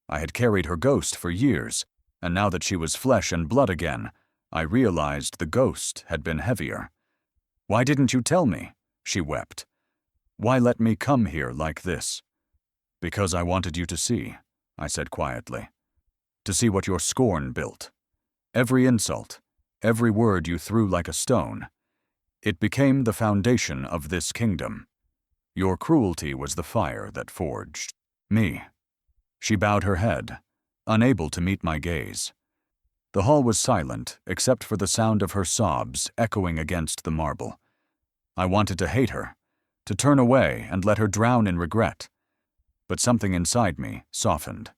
I had carried her ghost for years, and now that she was flesh and blood again, I realized the ghost had been heavier. Why didn't you tell me? She wept. Why let me come here like this? Because I wanted you to see, I said quietly. To see what your scorn built. Every insult, every word you threw like a stone. It became the foundation of this kingdom. Your cruelty was the fire that forged me. She bowed her head, unable to meet my gaze. The hall was silent except for the sound of her sobs echoing against the marble. I wanted to hate her, to turn away and let her drown in regret. But something inside me softened.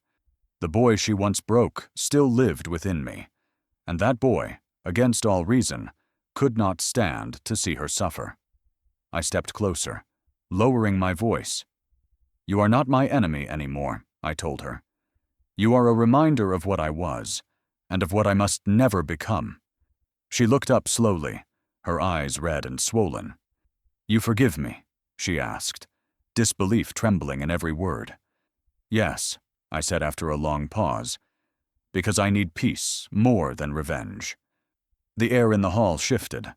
The boy she once broke still lived within me, and that boy, against all reason, could not stand to see her suffer. I stepped closer, lowering my voice. You are not my enemy anymore, I told her. You are a reminder of what I was, and of what I must never become. She looked up slowly, her eyes red and swollen. You forgive me? She asked, disbelief trembling in every word. Yes, I said after a long pause, because I need peace more than revenge. The air in the hall shifted.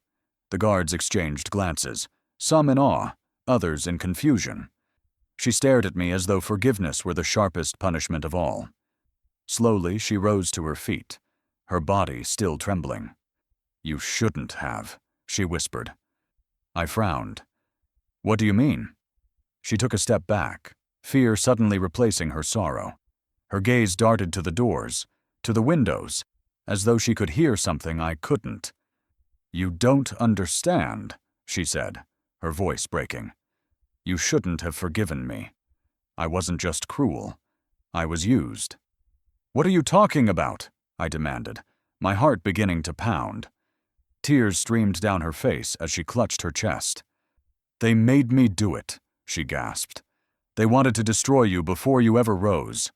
The guards exchanged glances, some in awe, others in confusion. She stared at me as though forgiveness were the sharpest punishment of all. Slowly, she rose to her feet, her body still trembling. You shouldn't have, she whispered. I frowned. What do you mean? She took a step back, fear suddenly replacing her sorrow. Her gaze darted to the doors, to the windows, as though she could hear something I couldn't. You don't understand, she said, her voice breaking. You shouldn't have forgiven me. I wasn't just cruel. I was used. What are you talking about? I demanded, my heart beginning to pound. Tears streamed down her face as she clutched her chest. They made me do it, she gasped. They wanted to destroy you before you ever rose.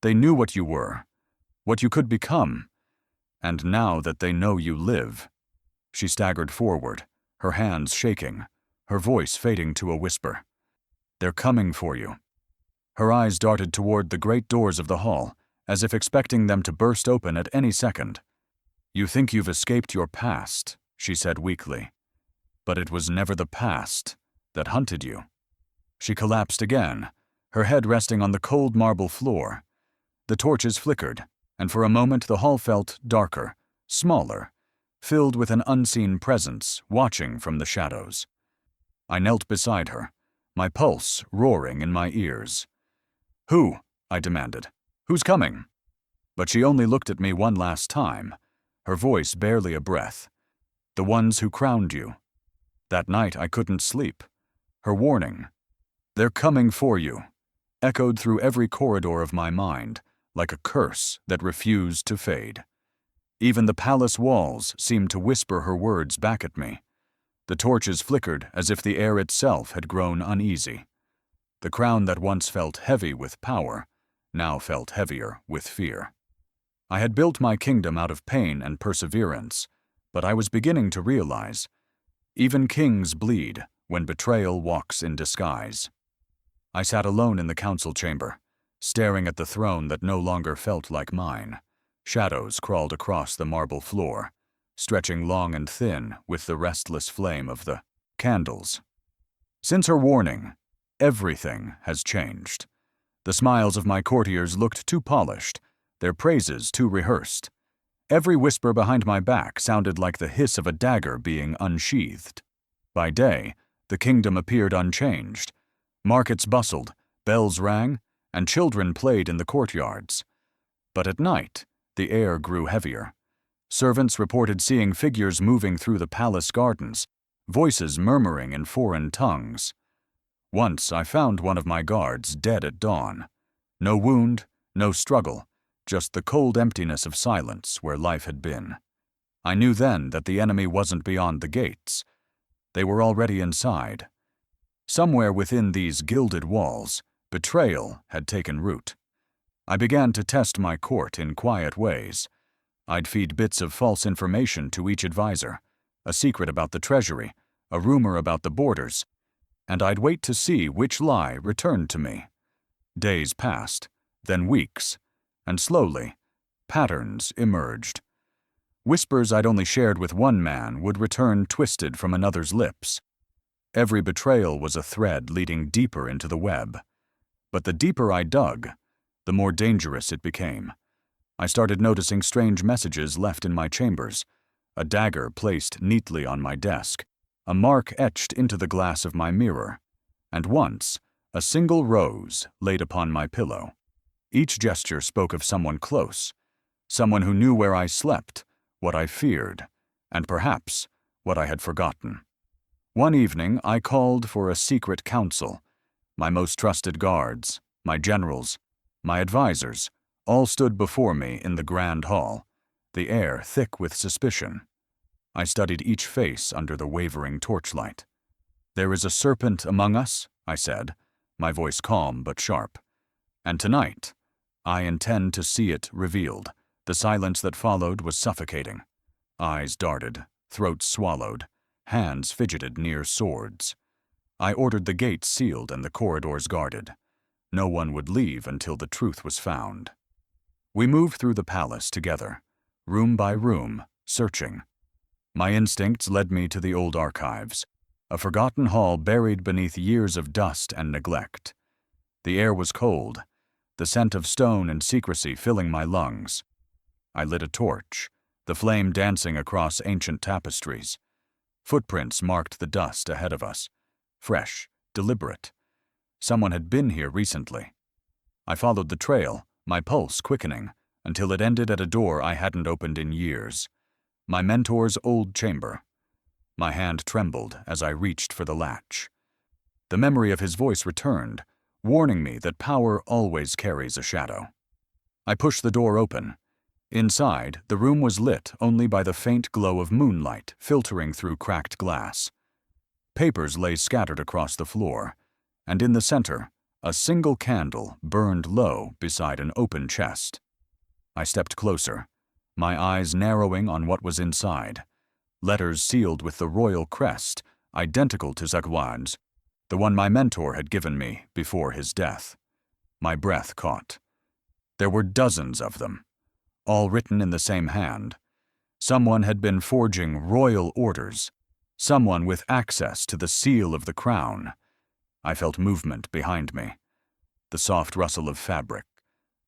They knew what you were, what you could become. And now that they know you live. She staggered forward, her hands shaking, her voice fading to a whisper. They're coming for you. Her eyes darted toward the great doors of the hall, as if expecting them to burst open at any second. You think you've escaped your past, she said weakly. But it was never the past that hunted you. She collapsed again, her head resting on the cold marble floor. The torches flickered, and for a moment the hall felt darker, smaller, filled with an unseen presence watching from the shadows. I knelt beside her, my pulse roaring in my ears. Who? I demanded. Who's coming? But she only looked at me one last time, her voice barely a breath. The ones who crowned you. That night I couldn't sleep. Her warning, they're coming for you, echoed through every corridor of my mind, like a curse that refused to fade. Even the palace walls seemed to whisper her words back at me. The torches flickered as if the air itself had grown uneasy. The crown that once felt heavy with power now felt heavier with fear. I had built my kingdom out of pain and perseverance, but I was beginning to realize, even kings bleed when betrayal walks in disguise. I sat alone in the council chamber, staring at the throne that no longer felt like mine. Shadows crawled across the marble floor, stretching long and thin with the restless flame of the candles. Since her warning, everything has changed. The smiles of my courtiers looked too polished, their praises too rehearsed. Every whisper behind my back sounded like the hiss of a dagger being unsheathed. By day, the kingdom appeared unchanged. Markets bustled, bells rang, and children played in the courtyards. But at night, the air grew heavier. Servants reported seeing figures moving through the palace gardens, voices murmuring in foreign tongues. Once I found one of my guards dead at dawn. No wound, no struggle, just the cold emptiness of silence where life had been. I knew then that the enemy wasn't beyond the gates. They were already inside. Somewhere within these gilded walls, betrayal had taken root. I began to test my court in quiet ways. I'd feed bits of false information to each advisor, a secret about the treasury, a rumor about the borders, and I'd wait to see which lie returned to me. Days passed, then weeks, and slowly, patterns emerged. Whispers I'd only shared with one man would return twisted from another's lips. Every betrayal was a thread leading deeper into the web. But the deeper I dug, the more dangerous it became. I started noticing strange messages left in my chambers, a dagger placed neatly on my desk, a mark etched into the glass of my mirror, and once, a single rose laid upon my pillow. Each gesture spoke of someone close, someone who knew where I slept, what I feared, and perhaps what I had forgotten. One evening, I called for a secret council. My most trusted guards, my generals, my advisors, all stood before me in the grand hall, the air thick with suspicion. I studied each face under the wavering torchlight. "There is a serpent among us," I said, my voice calm but sharp. "And tonight, I intend to see it revealed." The silence that followed was suffocating. Eyes darted, throats swallowed, hands fidgeted near swords. I ordered the gates sealed and the corridors guarded. No one would leave until the truth was found. We moved through the palace together, room by room, searching. My instincts led me to the old archives, a forgotten hall buried beneath years of dust and neglect. The air was cold, the scent of stone and secrecy filling my lungs. I lit a torch, the flame dancing across ancient tapestries. Footprints marked the dust ahead of us, fresh, deliberate. Someone had been here recently. I followed the trail, my pulse quickening, until it ended at a door I hadn't opened in years. My mentor's old chamber. My hand trembled as I reached for the latch. The memory of his voice returned, warning me that power always carries a shadow. I pushed the door open. Inside, the room was lit only by the faint glow of moonlight filtering through cracked glass. Papers lay scattered across the floor, and in the center, a single candle burned low beside an open chest. I stepped closer, my eyes narrowing on what was inside. Letters sealed with the royal crest, identical to Zagwad's, the one my mentor had given me before his death. My breath caught. There were dozens of them, all written in the same hand. Someone had been forging royal orders, someone with access to the seal of the crown. I felt movement behind me, the soft rustle of fabric,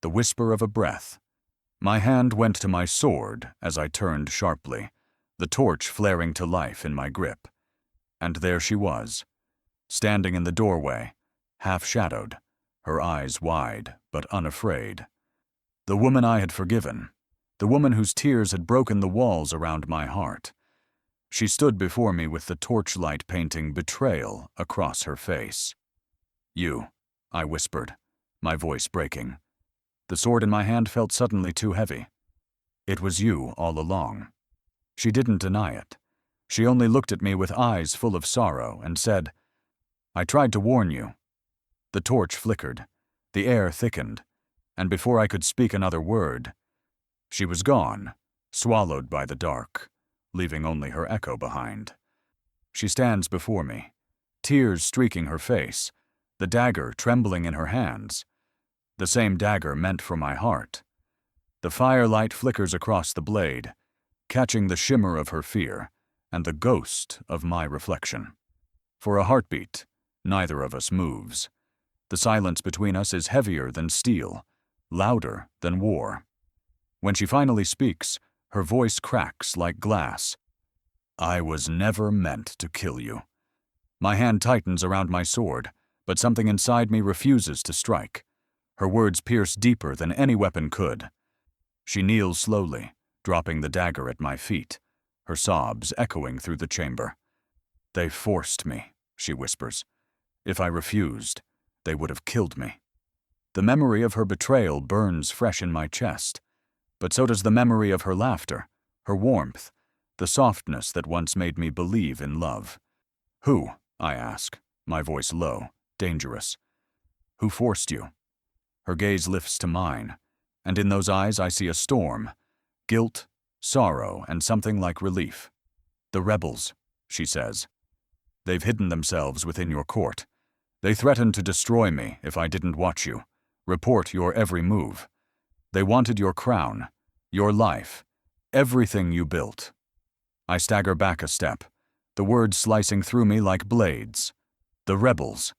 the whisper of a breath. My hand went to my sword as I turned sharply, the torch flaring to life in my grip. And there she was, standing in the doorway, half-shadowed, her eyes wide but unafraid. The woman I had forgiven, the woman whose tears had broken the walls around my heart. She stood before me with the torchlight painting betrayal across her face. "You," I whispered, my voice breaking. The sword in my hand felt suddenly too heavy. "It was you all along." She didn't deny it. She only looked at me with eyes full of sorrow and said, "I tried to warn you." The torch flickered, the air thickened, and before I could speak another word, she was gone, swallowed by the dark, leaving only her echo behind. She stands before me, tears streaking her face, the dagger trembling in her hands, the same dagger meant for my heart. The firelight flickers across the blade, catching the shimmer of her fear and the ghost of my reflection. For a heartbeat, neither of us moves. The silence between us is heavier than steel, louder than war. When she finally speaks, her voice cracks like glass. "I was never meant to kill you. My hand tightens around my sword, but something inside me refuses to strike. Her words pierce deeper than any weapon could. She kneels slowly, dropping the dagger at my feet, her sobs echoing through the chamber. "They forced me," she whispers. "If I refused, they would have killed me." The memory of her betrayal burns fresh in my chest, but so does the memory of her laughter, her warmth, the softness that once made me believe in love. "Who?" I ask, my voice low, dangerous. "Who forced you?" Her gaze lifts to mine, and in those eyes I see a storm, guilt, sorrow, and something like relief. "The rebels," she says. "They've hidden themselves within your court. They threatened to destroy me if I didn't watch you, report your every move. They wanted your crown, your life, everything you built." I stagger back a step, the words slicing through me like blades. The rebels.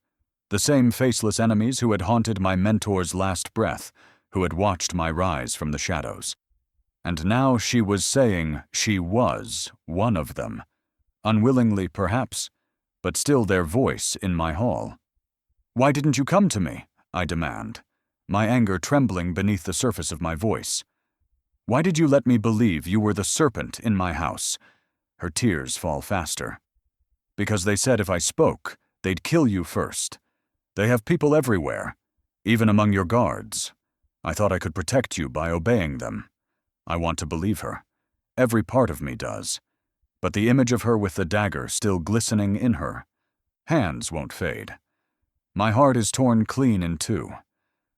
The same faceless enemies who had haunted my mentor's last breath, who had watched my rise from the shadows. And now she was saying she was one of them. Unwillingly, perhaps, but still their voice in my hall. "Why didn't you come to me?" I demand, my anger trembling beneath the surface of my voice. "Why did you let me believe you were the serpent in my house?" Her tears fall faster. "Because they said if I spoke, they'd kill you first. They have people everywhere, even among your guards. I thought I could protect you by obeying them." I want to believe her. Every part of me does. But the image of her with the dagger still glistening in her. Hands won't fade. My heart is torn clean in two,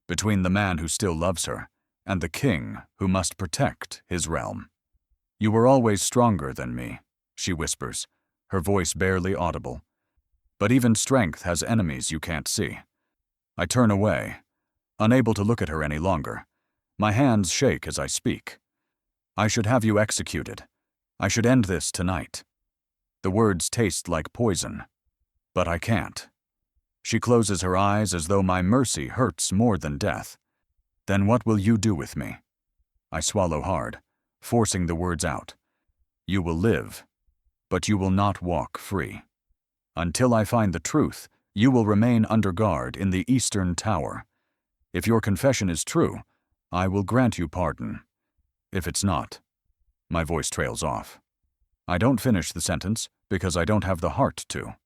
between the man who still loves her and the king who must protect his realm. "You were always stronger than me," she whispers, her voice barely audible. "But even strength has enemies you can't see." I turn away, unable to look at her any longer. My hands shake as I speak. "I should have you executed. I should end this tonight." The words taste like poison, but I can't. She closes her eyes as though my mercy hurts more than death. "Then what will you do with me?" I swallow hard, forcing the words out. "You will live, but you will not walk free. Until I find the truth, you will remain under guard in the Eastern Tower. If your confession is true, I will grant you pardon. If it's not..." My voice trails off. I don't finish the sentence because I don't have the heart to.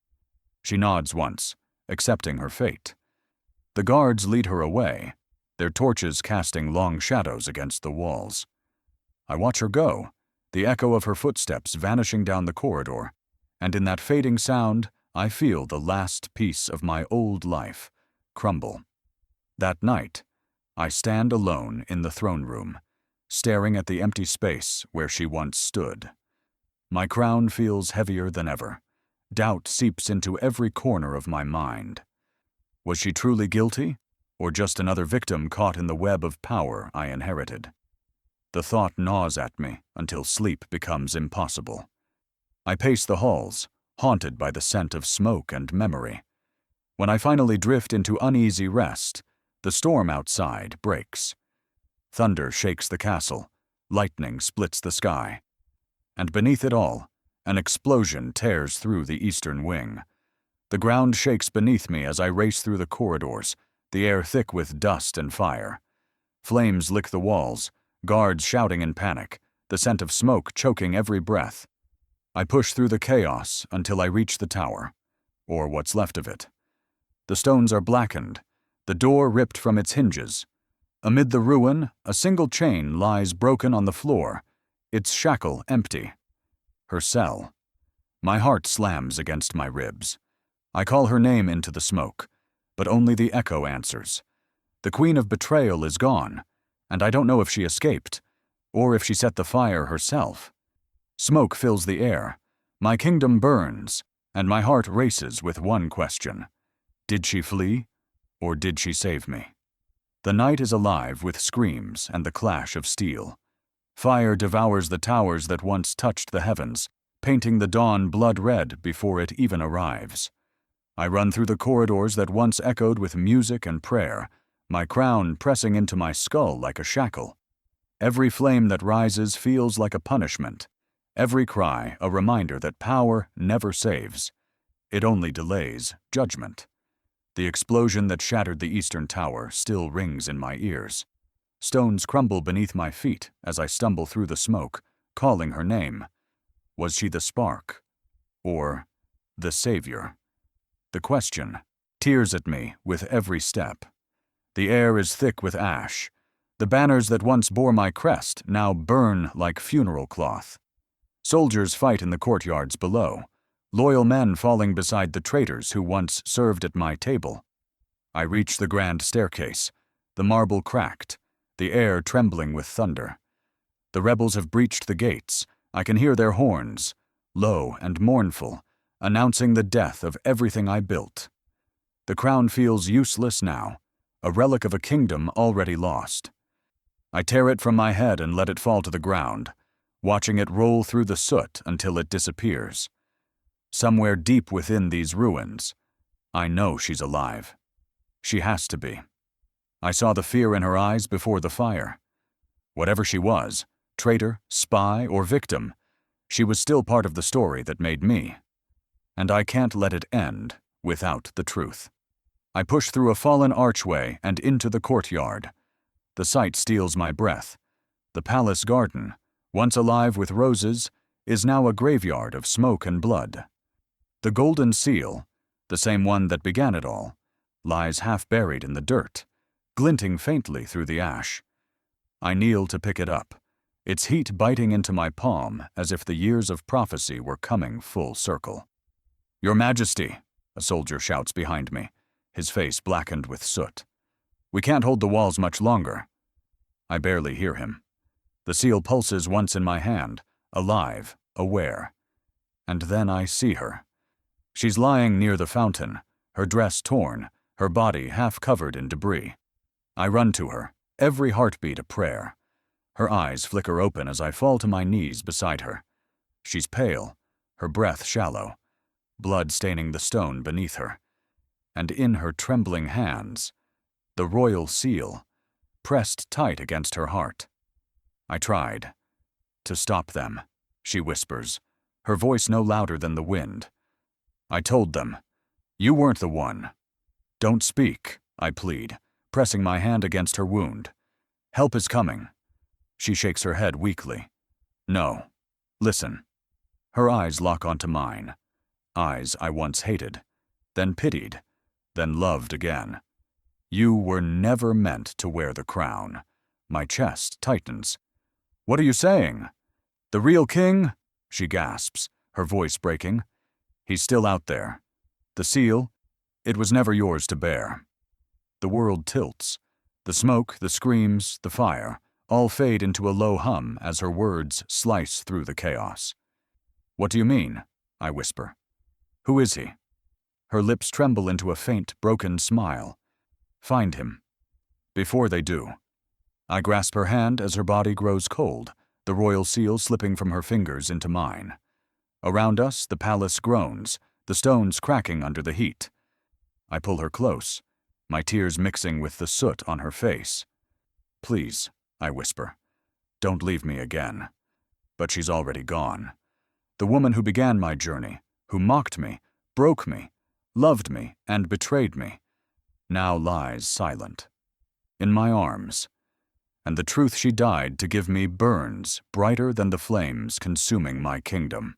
She nods once, accepting her fate. The guards lead her away, their torches casting long shadows against the walls. I watch her go, the echo of her footsteps vanishing down the corridor, and in that fading sound, I feel the last piece of my old life crumble. That night, I stand alone in the throne room, staring at the empty space where she once stood. My crown feels heavier than ever. Doubt seeps into every corner of my mind. Was she truly guilty, or just another victim caught in the web of power I inherited? The thought gnaws at me until sleep becomes impossible. I pace the halls, haunted by the scent of smoke and memory. When I finally drift into uneasy rest, the storm outside breaks. Thunder shakes the castle, lightning splits the sky. And beneath it all, an explosion tears through the eastern wing. The ground shakes beneath me as I race through the corridors, the air thick with dust and fire. Flames lick the walls, guards shouting in panic, the scent of smoke choking every breath. I push through the chaos until I reach the tower, or what's left of it. The stones are blackened, the door ripped from its hinges. Amid the ruin, a single chain lies broken on the floor, its shackle empty. Her cell. My heart slams against my ribs. I call her name into the smoke, but only the echo answers. The queen of betrayal is gone, and I don't know if she escaped, or if she set the fire herself. Smoke fills the air, my kingdom burns, and my heart races with one question. Did she flee, or did she save me? The night is alive with screams and the clash of steel. Fire devours the towers that once touched the heavens, painting the dawn blood red before it even arrives. I run through the corridors that once echoed with music and prayer, my crown pressing into my skull like a shackle. Every flame that rises feels like a punishment, every cry a reminder that power never saves. It only delays judgment. The explosion that shattered the eastern tower still rings in my ears. Stones crumble beneath my feet as I stumble through the smoke, calling her name. Was she the spark? Or the savior? The question tears at me with every step. The air is thick with ash. The banners that once bore my crest now burn like funeral cloth. Soldiers fight in the courtyards below, loyal men falling beside the traitors who once served at my table. I reach the grand staircase, the marble cracked, the air trembling with thunder. The rebels have breached the gates. I can hear their horns, low and mournful, announcing the death of everything I built. The crown feels useless now, a relic of a kingdom already lost. I tear it from my head and let it fall to the ground, watching it roll through the soot until it disappears. Somewhere deep within these ruins, I know she's alive. She has to be. I saw the fear in her eyes before the fire. Whatever she was, traitor, spy, or victim, she was still part of the story that made me. And I can't let it end without the truth. I push through a fallen archway and into the courtyard. The sight steals my breath. The palace garden, once alive with roses, is now a graveyard of smoke and blood. The golden seal, the same one that began it all, lies half buried in the dirt, glinting faintly through the ash. I kneel to pick it up, its heat biting into my palm as if the years of prophecy were coming full circle. "Your Majesty," a soldier shouts behind me, his face blackened with soot. "We can't hold the walls much longer." I barely hear him. The seal pulses once in my hand, alive, aware. And then I see her. She's lying near the fountain, her dress torn, her body half covered in debris. I run to her, every heartbeat a prayer. Her eyes flicker open as I fall to my knees beside her. She's pale, her breath shallow, blood staining the stone beneath her. And in her trembling hands, the royal seal, pressed tight against her heart. I tried to stop them, she whispers, her voice no louder than the wind. I told them, "You weren't the one." "Don't speak," I plead, pressing my hand against her wound. "Help is coming." She shakes her head weakly. "No. Listen." Her eyes lock onto mine. Eyes I once hated, then pitied, then loved again. "You were never meant to wear the crown." My chest tightens. "What are you saying?" "The real king?" she gasps, her voice breaking. "He's still out there. The seal, it was never yours to bear." The world tilts. The smoke, the screams, the fire, all fade into a low hum as her words slice through the chaos. "What do you mean?" I whisper. "Who is he?" Her lips tremble into a faint, broken smile. "Find him." Before they do, I grasp her hand as her body grows cold, the royal seal slipping from her fingers into mine. Around us, the palace groans, the stones cracking under the heat. I pull her close, my tears mixing with the soot on her face. "Please," I whisper, "don't leave me again." But she's already gone. The woman who began my journey, who mocked me, broke me, loved me, and betrayed me, now lies silent, in my arms. And the truth she died to give me burns brighter than the flames consuming my kingdom.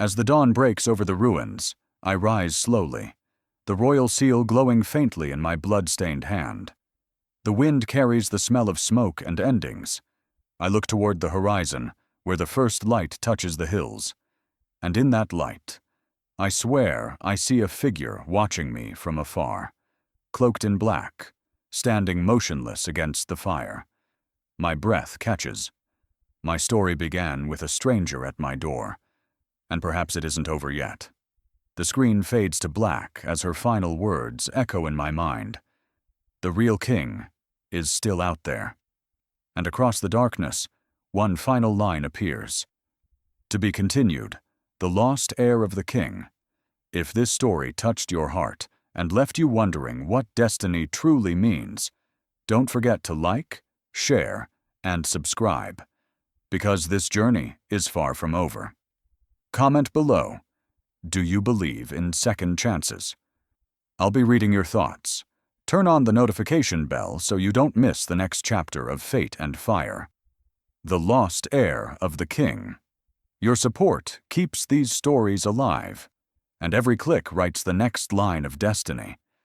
As the dawn breaks over the ruins, I rise slowly, the royal seal glowing faintly in my blood-stained hand. The wind carries the smell of smoke and endings. I look toward the horizon, where the first light touches the hills. And in that light, I swear I see a figure watching me from afar, cloaked in black, standing motionless against the fire. My breath catches. My story began with a stranger at my door, and perhaps it isn't over yet. The screen fades to black as her final words echo in my mind. The real king is still out there. And across the darkness, one final line appears. To be continued, the lost heir of the king. If this story touched your heart and left you wondering what destiny truly means, don't forget to like, share, and subscribe, because this journey is far from over. Comment below. Do you believe in second chances? I'll be reading your thoughts. Turn on the notification bell so you don't miss the next chapter of Fate and Fire. The Lost Heir of the King. Your support keeps these stories alive, and every click writes the next line of destiny.